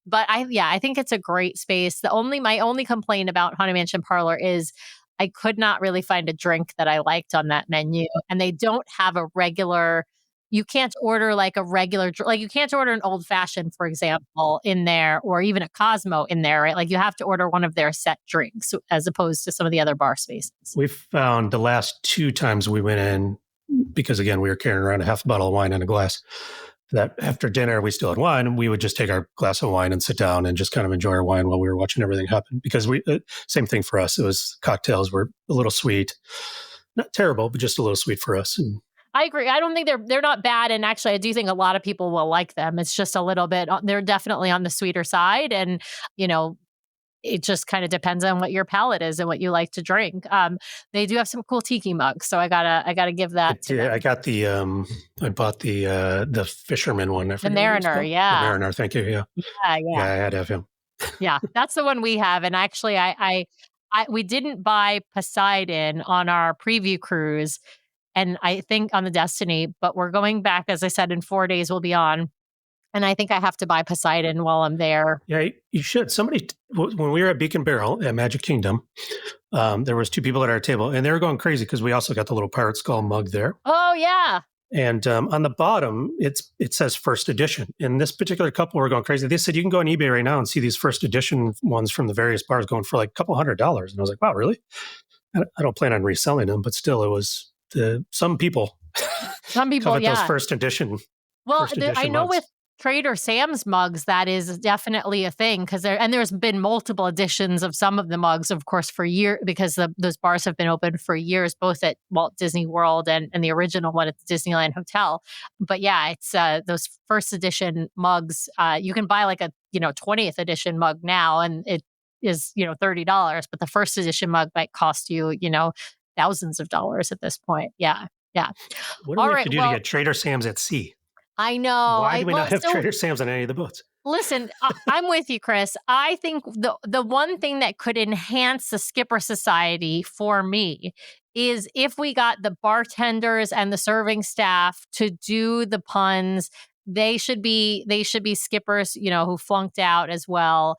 But I think it's a great space. My only complaint about Haunted Mansion Parlor is I could not really find a drink that I liked on that menu. And they don't have you can't order like a regular, like you can't order an old fashioned, for example, in there, or even a Cosmo in there, right? Like, you have to order one of their set drinks as opposed to some of the other bar spaces. We found the last 2 times we went in, because again, we were carrying around a half a bottle of wine in a glass, that after dinner we still had wine, and we would just take our glass of wine and sit down and just kind of enjoy our wine while we were watching everything happen. Because same thing for us. It was cocktails were a little sweet, not terrible, but just a little sweet for us. And I agree. I don't think they're not bad. And actually, I do think a lot of people will like them. It's just a little bit, they're definitely on the sweeter side. And, it just kind of depends on what your palate is and what you like to drink. They do have some cool tiki mugs, so I gotta give that. I got I bought the fisherman one. The Mariner, yeah. The Mariner, thank you. Yeah, I had to have him. Yeah, that's the one we have. And actually, we didn't buy Poseidon on our preview cruise, and I think on the Destiny, but we're going back, as I said, in 4 days we'll be on. And I think I have to buy Poseidon while I'm there. Yeah, you should. When we were at Beacon Barrel at Magic Kingdom, there was 2 people at our table, and they were going crazy because we also got the little Pirate Skull mug there. Oh, yeah. And on the bottom, it says first edition. And this particular couple were going crazy. They said, you can go on eBay right now and see these first edition ones from the various bars going for like a couple $100s. And I was like, wow, really? I don't plan on reselling them, but still, it was some people covet those first edition. Well, I know mugs. With Trader Sam's mugs, that is definitely a thing because there's been multiple editions of some of the mugs, of course, for years because those bars have been open for years, both at Walt Disney World and the original one at the Disneyland Hotel. But yeah, it's those first edition mugs. You can buy like a 20th edition mug now, and it is $30, but the first edition mug might cost you thousands of dollars at this point. Yeah. What do we have to do to get Trader Sam's at sea? I know. Why do we not have Trader Sam's on any of the boats? Listen, I'm with you, Chris. I think the one thing that could enhance the Skipper Society for me is if we got the bartenders and the serving staff to do the puns. They should be skippers, who flunked out as well.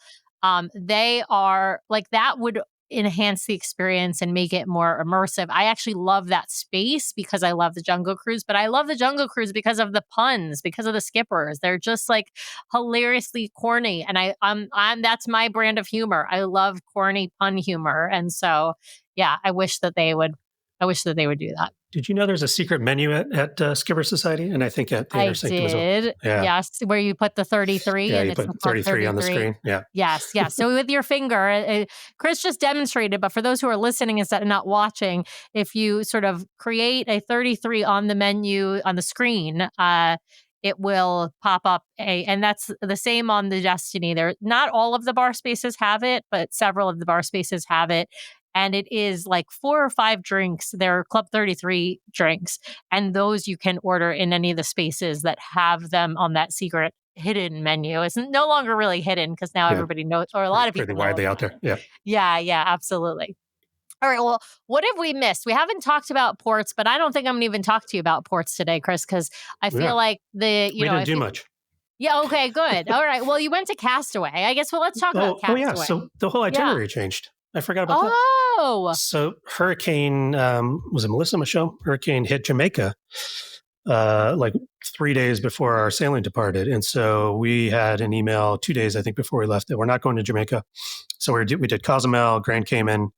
They are like that would enhance the experience and make it more immersive. I actually love that space because I love the Jungle Cruise, but I love the Jungle Cruise because of the puns, because of the skippers. They're just like hilariously corny, and I'm that's my brand of humor. I love corny pun humor, and so yeah, I wish that they would do that. Did you know there's a secret menu at Skipper Society? And I think at the Intersect as well. I did. Yeah. Yes, where you put the 33. Yeah, and you put 33 on the screen. Yeah. Yes. So with your finger, Chris just demonstrated, but for those who are listening instead of not watching, if you sort of create a 33 on the menu on the screen, it will pop up and that's the same on the Destiny. Not all of the bar spaces have it, but several of the bar spaces have it. And it is like 4 or 5 drinks. They're Club 33 drinks. And those you can order in any of the spaces that have them on that secret hidden menu. It's no longer really hidden because now everybody knows, or a lot of people pretty widely out there. Yeah. Yeah, absolutely. All right. Well, what have we missed? We haven't talked about ports, but I don't think I'm going to even talk to you about ports today, Chris, because I feel like we didn't do much. Yeah. Okay, good. All right. Well, you went to Castaway. I guess, let's talk about Castaway. Oh, yeah. So the whole itinerary changed. I forgot about that. Oh. So hurricane, was it Melissa Michelle? Hurricane hit Jamaica like 3 days before our sailing departed. And so we had an email 2 days, I think, before we left that we're not going to Jamaica. So we did Cozumel, Grand Cayman,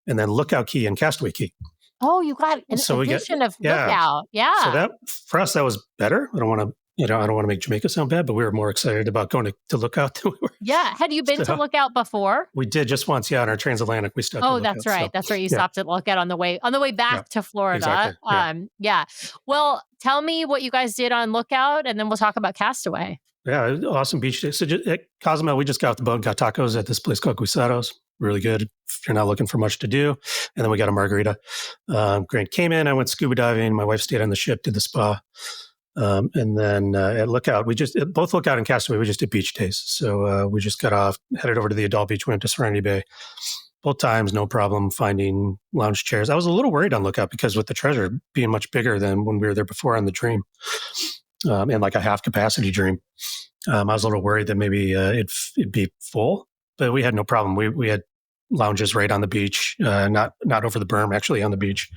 and then Lookout Key and Castaway Key. Oh, you got an addition of Lookout. Yeah. So that, for us, that was better. I don't want to make Jamaica sound bad, but we were more excited about going to Lookout than we were. Yeah. Had you been to Lookout before? We did just once. Yeah. On our transatlantic, we stopped. Oh, that's right. That's right. You stopped at Lookout on the way back to Florida. Exactly. Yeah. Well, tell me what you guys did on Lookout, and then we'll talk about Castaway. Yeah. Awesome beach day. So at Cozumel, we just got off the boat, got tacos at this place called Guisados. Really good if you're not looking for much to do. And then we got a margarita. Grand Cayman, I went scuba diving. My wife stayed on the ship, did the spa. And then at Lookout, both Lookout and Castaway, we just did beach days. So we just got off, headed over to the adult beach, went to Serenity Bay. Both times, no problem finding lounge chairs. I was a little worried on Lookout because with the Treasure being much bigger than when we were there before on the Dream, and like a half capacity Dream, I was a little worried that maybe it'd be full. But we had no problem. We had lounges right on the beach, not over the berm, actually on the beach.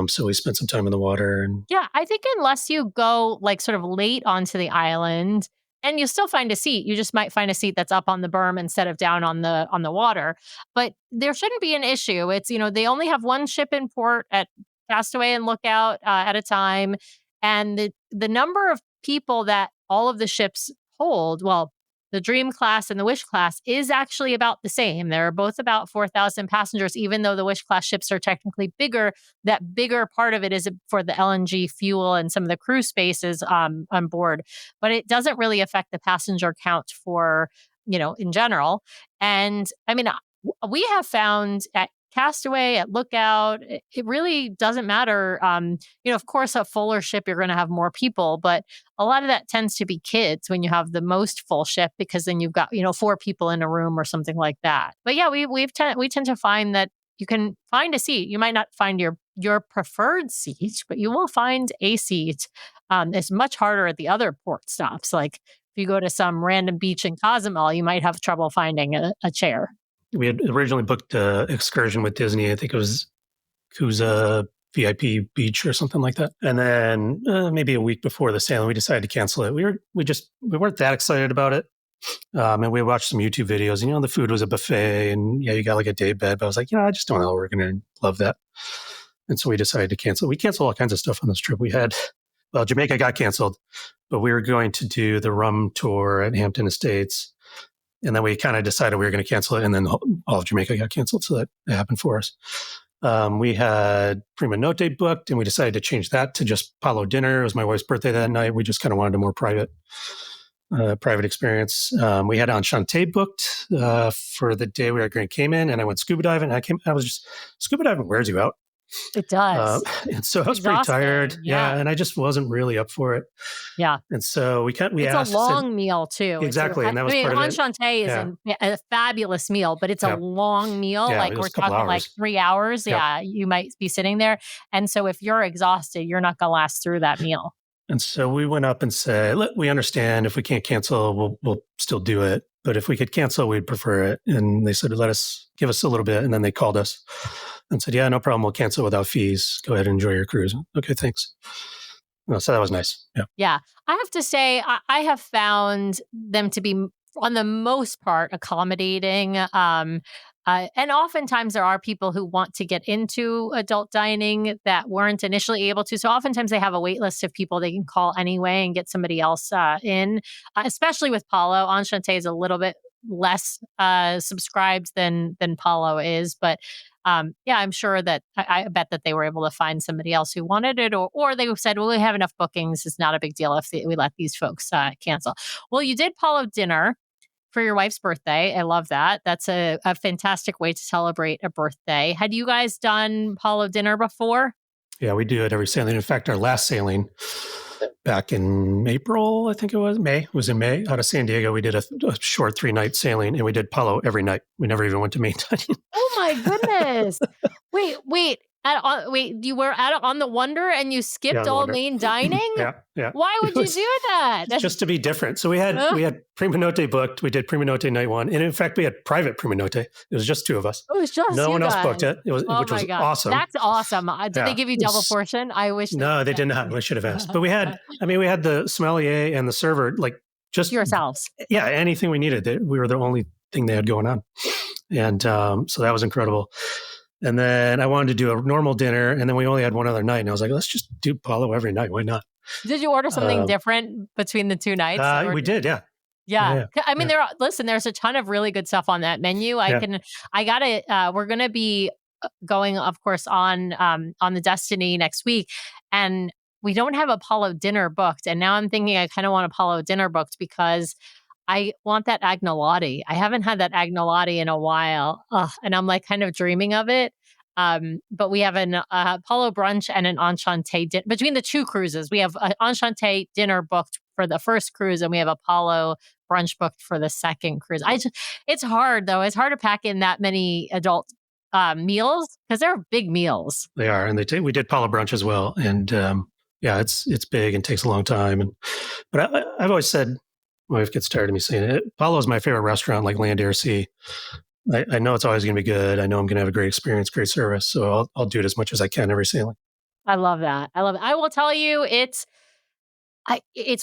So we spent some time in the water. And yeah, I think unless you go like sort of late onto the island, and you still find a seat, you just might find a seat that's up on the berm instead of down on the water. But there shouldn't be an issue. It's, they only have one ship in port at Castaway and Lookout at a time. And the number of people that all of the ships hold, well, the Dream class and the Wish class is actually about the same. They're both about 4,000 passengers, even though the Wish class ships are technically bigger. That bigger part of it is for the LNG fuel and some of the crew spaces on board. But it doesn't really affect the passenger count for, in general. And I mean, we have found at Castaway, at Lookout, it really doesn't matter. Of course, a fuller ship, you're going to have more people, but a lot of that tends to be kids when you have the most full ship, because then you've got, 4 people in a room or something like that. But yeah, we tend to find that you can find a seat. You might not find your preferred seat, but you will find a seat. It's much harder at the other port stops. Like if you go to some random beach in Cozumel, you might have trouble finding a chair. We had originally booked an excursion with Disney. I think it was Kuza VIP Beach or something like that. And then maybe a week before the sailing, we decided to cancel it. We weren't that excited about it. And we watched some YouTube videos, and, the food was a buffet, and you got like a day bed, but I was like, I just don't know we're going to love that. And so we decided to cancel. We canceled all kinds of stuff on this trip. Jamaica got canceled, but we were going to do the rum tour at Hampton Estates. And then we kind of decided we were going to cancel it, and then all of Jamaica got canceled, so that happened for us. We had Prima Notte booked, and we decided to change that to just Palo dinner. It was my wife's birthday that night. We just kind of wanted a more private experience. We had Enchante booked for the day we were at Grand Cayman, and I went scuba diving. Scuba diving wears you out. It does. And so I was pretty tired. Yeah. And I just wasn't really up for it. Yeah. And so it's a long meal too. Exactly. And that was part of it. Enchante is a fabulous meal, but it's a long meal. Yeah, like we're talking hours. like 3 hours. Yeah. You might be sitting there. And so if you're exhausted, you're not going to last through that meal. And so we went up and said, look, we understand if we can't cancel, we'll still do it. But if we could cancel, we'd prefer it. And they said, give us a little bit. And then they called us and said, yeah, no problem. We'll cancel without fees. Go ahead and enjoy your cruise. Okay, thanks. So that was nice. Yeah. Yeah. I have to say, I have found them to be, on the most part, accommodating. And oftentimes there are people who want to get into adult dining that weren't initially able to. So oftentimes they have a wait list of people they can call anyway and get somebody else in, especially with Palo. Enchante is a little bit less subscribed than Palo is. But I'm sure that I bet that they were able to find somebody else who wanted it, or they said, well, we have enough bookings. It's not a big deal if we let these folks cancel. Well, you did Palo dinner for your wife's birthday. I love that. That's a fantastic way to celebrate a birthday. Had you guys done Palo dinner before? Yeah, we do it every sailing. In fact, our last sailing back in April, I think it was May. It was in May out of San Diego. We did a short 3-night sailing, and we did Palo every night. We never even went to main dining. Oh my goodness! Wait. You were on the Wonder and you skipped all main dining? Yeah. Why would you do that? That's just to be different. So we had Prima Notte booked. We did Prima Notte night 1. And in fact, we had private Prima Notte. It was just 2 of us. It was just no one guys. else booked it. Which was awesome. That's awesome. Did they give you double portion? I wish. No, they did not. We should have asked. But we had the sommelier and the server, like just yourselves. Yeah, anything we needed. We were the only thing they had going on. And so that was incredible. And then I wanted to do a normal dinner, and then we only had one other night. And I was like, let's just do Palo every night. Why not? Did you order something different between the 2 nights? We did, yeah. Yeah. I mean, there's a ton of really good stuff on that menu. We're going to be going, of course, on the Destiny next week. And we don't have a Palo dinner booked. And now I'm thinking I kind of want a Palo dinner booked because I want that agnolotti. I haven't had that agnolotti in a while. And I'm like kind of dreaming of it. But we have an Palo brunch and an Enchante between the 2 cruises. We have an Enchante dinner booked for the first cruise, and we have a Palo brunch booked for the second cruise. It's hard though. It's hard to pack in that many adult meals because they're big meals. They are, and we did Palo brunch as well. And it's big and takes a long time. But I've always said, my wife gets tired of me saying it, Palo is my favorite restaurant, like land, air, sea. I know it's always going to be good. I know I'm going to have a great experience, great service. So I'll do it as much as I can every sailing. I love that. I will tell you, it's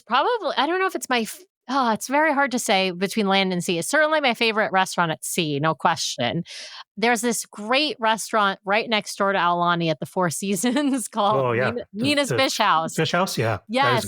probably, I don't know if it's my Oh, it's very hard to say between land and sea. It's certainly my favorite restaurant at sea, no question. There's this great restaurant right next door to Aulani at the Four Seasons called Mina's Fish House. Fish House, yeah. Yes,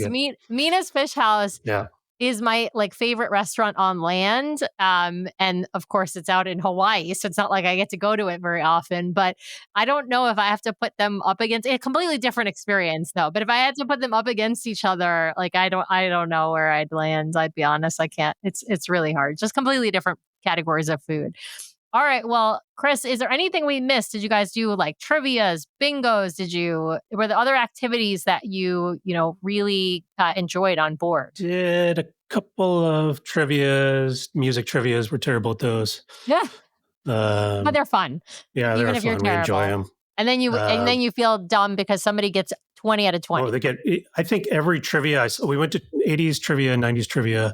Mina's Fish House. Yeah. Is my favorite restaurant on land. And of course it's out in Hawaii. So it's not like I get to go to it very often, but I don't know if I have to put them up against a completely different experience though. But if I had to put them up against each other, like I don't know where I'd land. I'd be honest. I can't, it's really hard. Just completely different categories of food. All right. Well, Chris, is there anything we missed? Did you guys do like trivias, bingos? Were there other activities that you really enjoyed on board? Did a couple of music trivias. We're terrible at those. Yeah. But they're fun. Yeah. Even if fun. You're terrible. We enjoy them. And then you feel dumb because somebody gets 20 out of 20. I think every trivia, we went to 80s trivia, 90s trivia.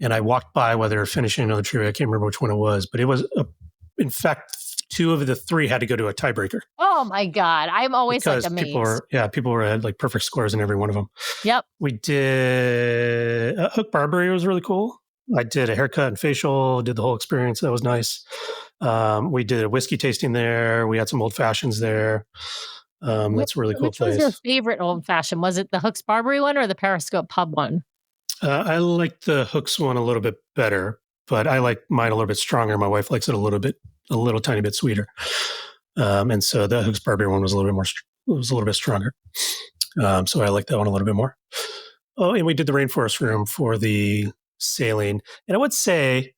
And I walked by while they were finishing another trivia. I can't remember which one it was, but it was, in fact, 2 of the 3 had to go to a tiebreaker. Oh my God. I'm always because amazed. People had like perfect scores in every one of them. Yep. We did Hook Barbery was really cool. I did a haircut and facial, did the whole experience. That was nice. We did a whiskey tasting there. We had some old fashions there. That's a really cool place. Which was your favorite old fashioned? Was it the Hooks Barbery one or the Periscope Pub one? I like the Hooks one a little bit better, but I like mine a little bit stronger. My wife likes it a little tiny bit sweeter. And so the Hooks Barbery one was a little bit stronger. So I like that one a little bit more. Oh, and we did the Rainforest Room for the sailing. And I would say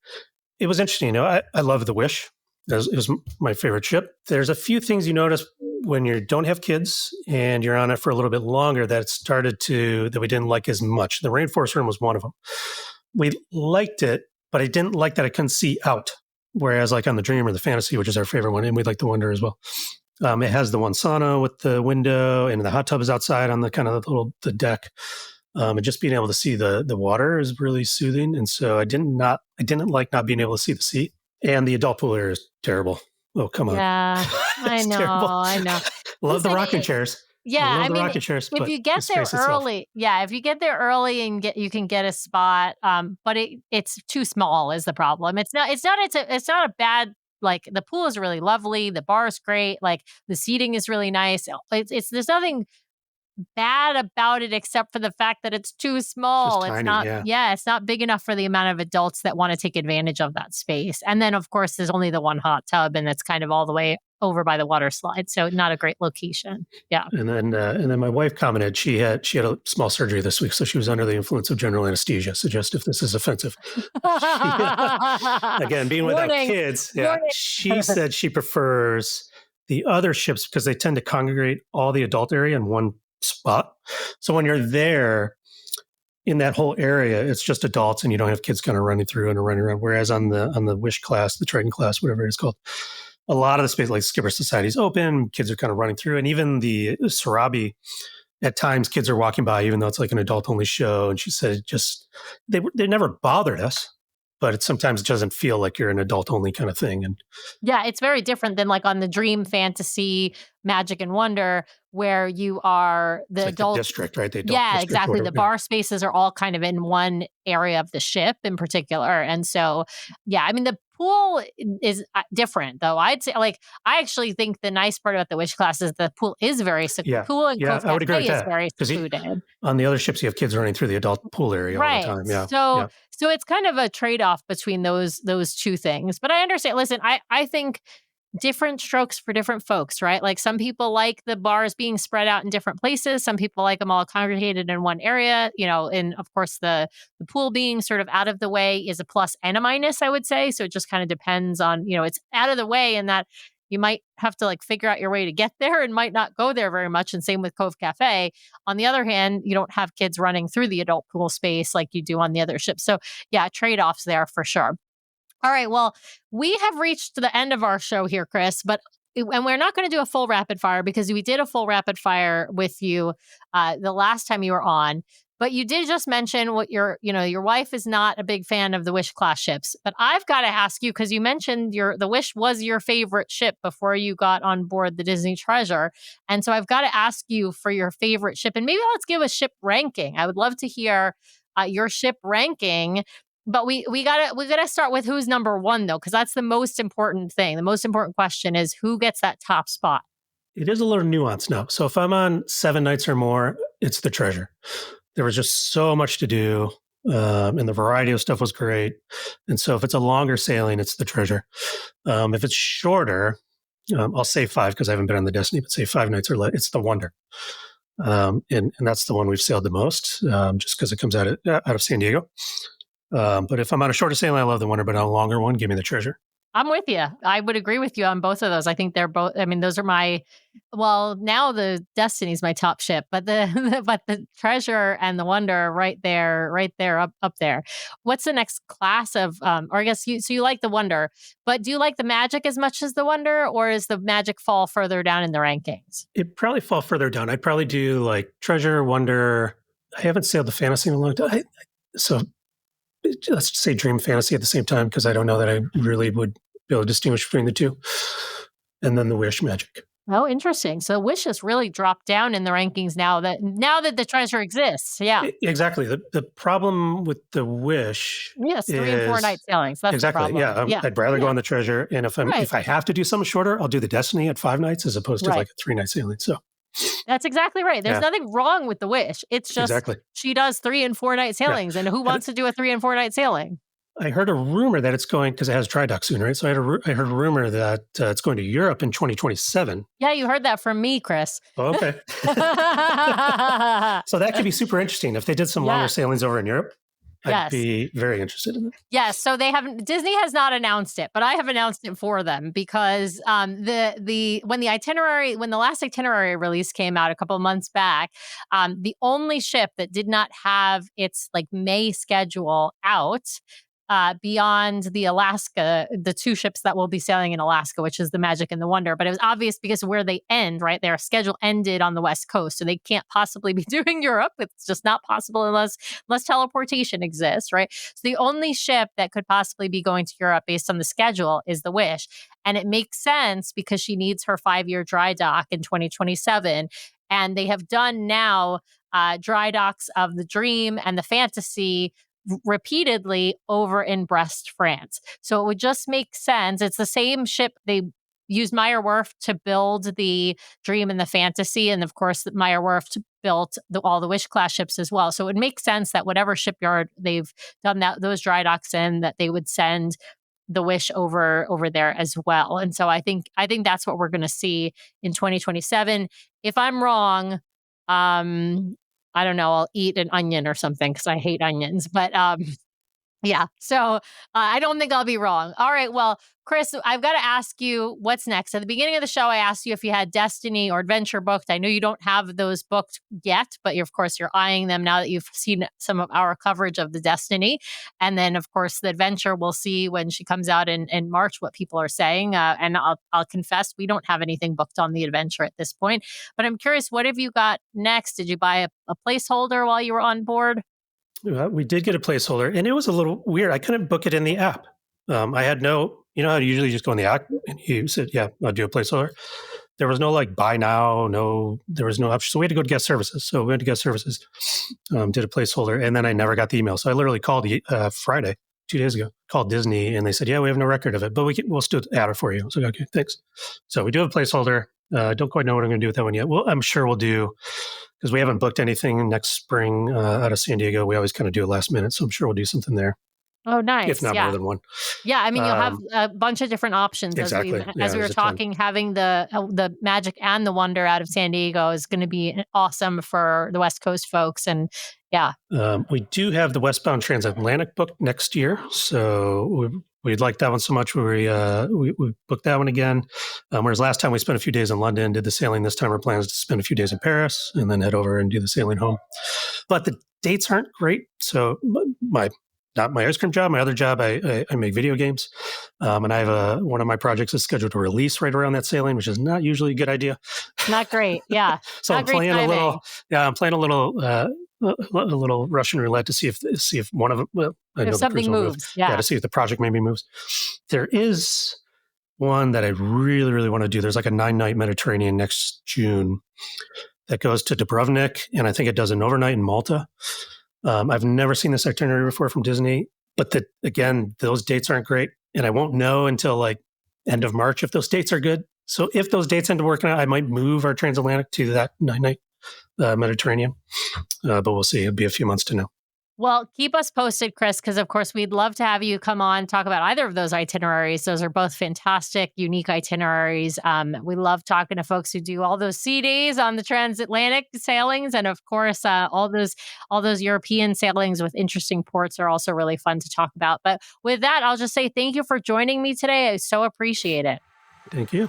it was interesting. I love the Wish. It was my favorite ship. There's a few things you notice when you don't have kids and you're on it for a little bit longer that we didn't like as much. The Rainforest Room was one of them. We liked it, but I didn't like that I couldn't see out. Whereas like on the Dream or the Fantasy, which is our favorite one, and we like the Wonder as well. It has the one sauna with the window and the hot tub is outside on the kind of the deck. And just being able to see the water is really soothing. And so I didn't like not being able to see the sea. And the adult pool area is terrible. Oh, come on. Yeah, I know. Terrible. I know. Love the rocking chairs. Yeah, I mean, rocking chairs, if you get there early, if you get there early and you can get a spot, but it's too small is the problem. It's not a bad, like the pool is really lovely, the bar is great, like the seating is really nice. There's nothing bad about it except for the fact that it's too small. It's tiny, not it's not big enough for the amount of adults that want to take advantage of that space. And then of course there's only the one hot tub and it's kind of all the way over by the water slide. So not a great location. Yeah. And then my wife commented she had a small surgery this week, so she was under the influence of general anesthesia. Suggest if this is offensive. Again, being without kids, she said she prefers the other ships because they tend to congregate all the adult area in one spot. So when you're there in that whole area, it's just adults and you don't have kids kind of running through and running around. Whereas on the Wish class, the Triton class, whatever it's called, a lot of the space, like Skipper Society, is open. Kids are kind of running through. And even the Sarabi, at times kids are walking by, even though it's like an adult-only show. And she said they never bothered us, but it sometimes doesn't feel like you're an adult-only kind of thing. And yeah, it's very different than like on the Dream, Fantasy, Magic and Wonder, where you are the adult district, right? Exactly. The bar spaces are all kind of in one area of the ship in particular. And so, I mean, the pool is different though. I'd say I actually think the nice part about the Wish class is the pool is very cool and I would agree with that. Very secluded. On the other ships, you have kids running through the adult pool area all the time. Yeah. So it's kind of a trade-off between those two things. But I understand. Listen, I think different strokes for different folks, right? Like some people like the bars being spread out in different places. Some people like them all congregated in one area, and of course the pool being sort of out of the way is a plus and a minus, I would say. So it just kind of depends on, it's out of the way in that you might have to like figure out your way to get there and might not go there very much. And same with Cove Cafe. On the other hand, you don't have kids running through the adult pool space like you do on the other ships. So trade-offs there for sure. All right. Well, we have reached the end of our show here, Chris, and we're not going to do a full rapid fire because we did a full rapid fire with you the last time you were on. But you did just mention what your wife is not a big fan of the Wish class ships. But I've got to ask you, because you mentioned the Wish was your favorite ship before you got on board the Disney Treasure. And so I've got to ask you for your favorite ship. And maybe let's give a ship ranking. I would love to hear your ship ranking. But we gotta start with who's number one, though, because that's the most important thing. The most important question is who gets that top spot. It is a little nuanced now. So if I'm on 7 nights or more, it's the Treasure. There was just so much to do, and the variety of stuff was great. And so if it's a longer sailing, it's the Treasure. If it's shorter, I'll say 5 because I haven't been on the Destiny, but say 5 nights or less, it's the Wonder. And that's the one we've sailed the most, just because it comes out of San Diego. But if I'm on a shorter sailing, I love the Wonder, but on a longer one, give me the Treasure. I'm with you. I would agree with you on both of those. I think they're both, I mean, those are now the Destiny's my top ship, but the Treasure and the Wonder are right there, up there. What's the next class of, or I guess you like the Wonder, but do you like the Magic as much as the Wonder, or is the Magic fall further down in the rankings? It'd probably fall further down. I'd probably do like Treasure, Wonder. I haven't sailed the Fantasy in a long time. So let's just say Dream Fantasy at the same time, because I don't know that I really would be able to distinguish between the two. And then the Wish, Magic. Oh, interesting. So Wish has really dropped down in the rankings now that the Treasure exists. Yeah. Exactly. The problem with the Wish is 3 and 4 night sailings. That's exactly. The problem. I'd rather go on the Treasure. And if I have to do something shorter, I'll do the Destiny at 5 nights as opposed to like a 3 night sailing. So that's exactly right. There's nothing wrong with the Wish. It's just she does 3 and 4 night sailings. And who wants to do a 3 and 4 night sailing? I heard a rumor that it's going, because it has dry dock soon, right? So I heard a rumor that it's going to Europe in 2027. Yeah, you heard that from me, Chris. Oh, okay. So that could be super interesting. If they did some longer sailings over in Europe, I'd be very interested in it. Yes. So Disney has not announced it, but I have announced it for them because when the last itinerary release came out a couple of months back, the only ship that did not have its like May schedule out beyond the Alaska, the 2 ships that will be sailing in Alaska, which is the Magic and the Wonder. But it was obvious because of where they end, right? Their schedule ended on the West Coast. So they can't possibly be doing Europe. It's just not possible unless teleportation exists, right? So the only ship that could possibly be going to Europe based on the schedule is the Wish. And it makes sense because she needs her 5-year dry dock in 2027. And they have done now dry docks of the Dream and the Fantasy repeatedly over in Brest, France. So it would just make sense. It's the same ship. They used Meyer Werft to build the Dream and the Fantasy. And of course, Meyer Werft built all the Wish class ships as well. So it would make sense that whatever shipyard they've done those dry docks in, that they would send the Wish over there as well. And so I think that's what we're going to see in 2027. If I'm wrong, I don't know, I'll eat an onion or something because I hate onions. But yeah, so I don't think I'll be wrong. All right, well, Chris, I've got to ask you what's next. At the beginning of the show, I asked you if you had Destiny or Adventure booked. I know you don't have those booked yet, but of course, you're eyeing them now that you've seen some of our coverage of the Destiny. And then, of course, the Adventure, we'll see when she comes out in March what people are saying. And I'll confess, we don't have anything booked on the Adventure at this point. But I'm curious, what have you got next? Did you buy a placeholder while you were on board? We did get a placeholder, and it was a little weird. I couldn't book it in the app. I had how you usually just go in the app and you said, yeah, I'll do a placeholder. There was no like buy now, there was no option. So we had to go to guest services. So we went to guest services, did a placeholder, and then I never got the email. So I literally called Friday, 2 days ago, called Disney, and they said, yeah, we have no record of it, but we'll still add it for you. I was like, okay, thanks. So we do have a placeholder. Don't quite know what I'm going to do with that one yet. Well, I'm sure we'll do, because we haven't booked anything next spring out of San Diego. We always kind of do it last minute. So I'm sure we'll do something there. Oh, nice. If not more than one. Yeah. I mean, you'll have a bunch of different options. Exactly. As we were talking, having the Magic and the Wonder out of San Diego is going to be awesome for the West Coast folks. And yeah. We do have the Westbound Transatlantic booked next year. So we'd like that one so much. We booked that one again. Whereas last time we spent a few days in London, did the sailing. This time our plan is to spend a few days in Paris and then head over and do the sailing home. But the dates aren't great. So not my ice cream job, my other job, I make video games. And I have one of my projects is scheduled to release right around that sailing, which is not usually a good idea. Not great. Yeah. So I'm playing a little Russian roulette to see if one of them, if something moves. Yeah, to see if the project maybe moves. There is one that I really, really want to do. There's like a 9-night Mediterranean next June that goes to Dubrovnik, and I think it does an overnight in Malta. I've never seen this itinerary before from Disney, but again, those dates aren't great. And I won't know until like end of March if those dates are good. So if those dates end up working out, I might move our transatlantic to that 9-night Mediterranean. But we'll see. It'll be a few months to know. Well, keep us posted, Chris, because of course we'd love to have you come on, talk about either of those itineraries. Those are both fantastic, unique itineraries. We love talking to folks who do all those sea days on the transatlantic sailings, and of course, all those European sailings with interesting ports are also really fun to talk about. But with that, I'll just say thank you for joining me today. I so appreciate it. Thank you.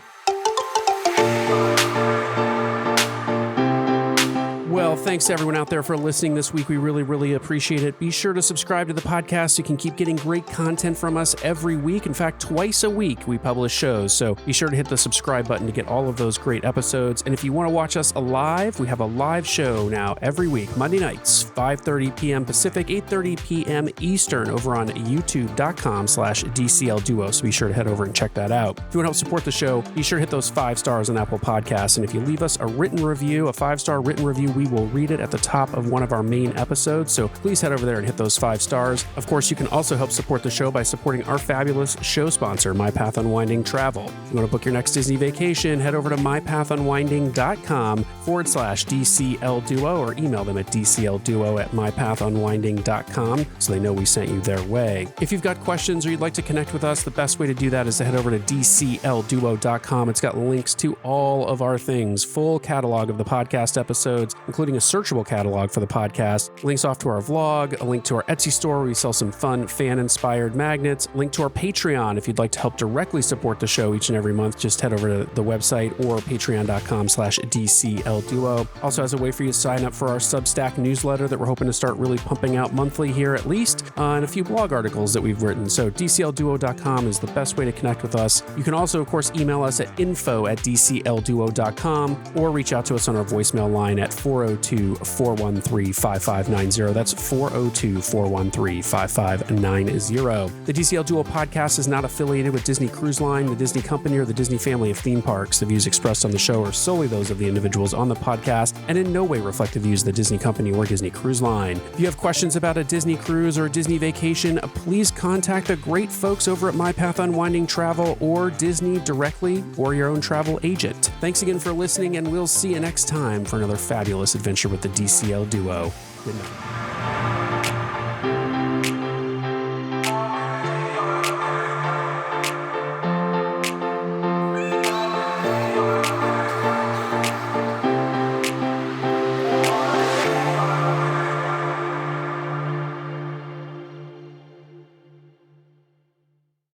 Well, thanks to everyone out there for listening this week. We really, really appreciate it. Be sure to subscribe to the podcast so you can keep getting great content from us every week. In fact, twice a week we publish shows. So be sure to hit the subscribe button to get all of those great episodes. And if you want to watch us live, we have a live show now every week, Monday nights, 5:30 p.m. Pacific, 8:30 p.m. Eastern over on youtube.com/DCL Duo. So be sure to head over and check that out. If you want to help support the show, be sure to hit those 5 stars on Apple Podcasts. And if you leave us a written review, a 5-star written review, we will read it at the top of one of our main episodes. So please head over there and hit those 5 stars. Of course, you can also help support the show by supporting our fabulous show sponsor, My Path Unwinding Travel. If you want to book your next Disney vacation, head over to mypathunwinding.com/DCL Duo or email them at DCLDuo@mypathunwinding.com so they know we sent you their way. If you've got questions or you'd like to connect with us, the best way to do that is to head over to DCLDuo.com. It's got links to all of our things, full catalog of the podcast episodes, including a searchable catalog for the podcast, links off to our vlog, a link to our Etsy store where we sell some fun fan-inspired magnets, link to our Patreon if you'd like to help directly support the show each and every month. Just head over to the website or patreon.com/DCL Duo. Also has a way for you to sign up for our Substack newsletter that we're hoping to start really pumping out monthly here at least, and a few blog articles that we've written. So DCLDuo.com is the best way to connect with us. You can also, of course, email us at info@DCLDuo.com or reach out to us on our voicemail line at 402-413-5590. That's 402-413-5590. The DCL Duo Podcast is not affiliated with Disney Cruise Line, the Disney Company, or the Disney family of theme parks. The views expressed on the show are solely those of the individuals on the podcast and in no way reflect the views of the Disney Company or Disney Cruise Line. If you have questions about a Disney cruise or a Disney vacation, please contact the great folks over at My Path Unwinding Travel or Disney directly or your own travel agent. Thanks again for listening, and we'll see you next time for another fabulous adventure with the DCL Duo. Good night.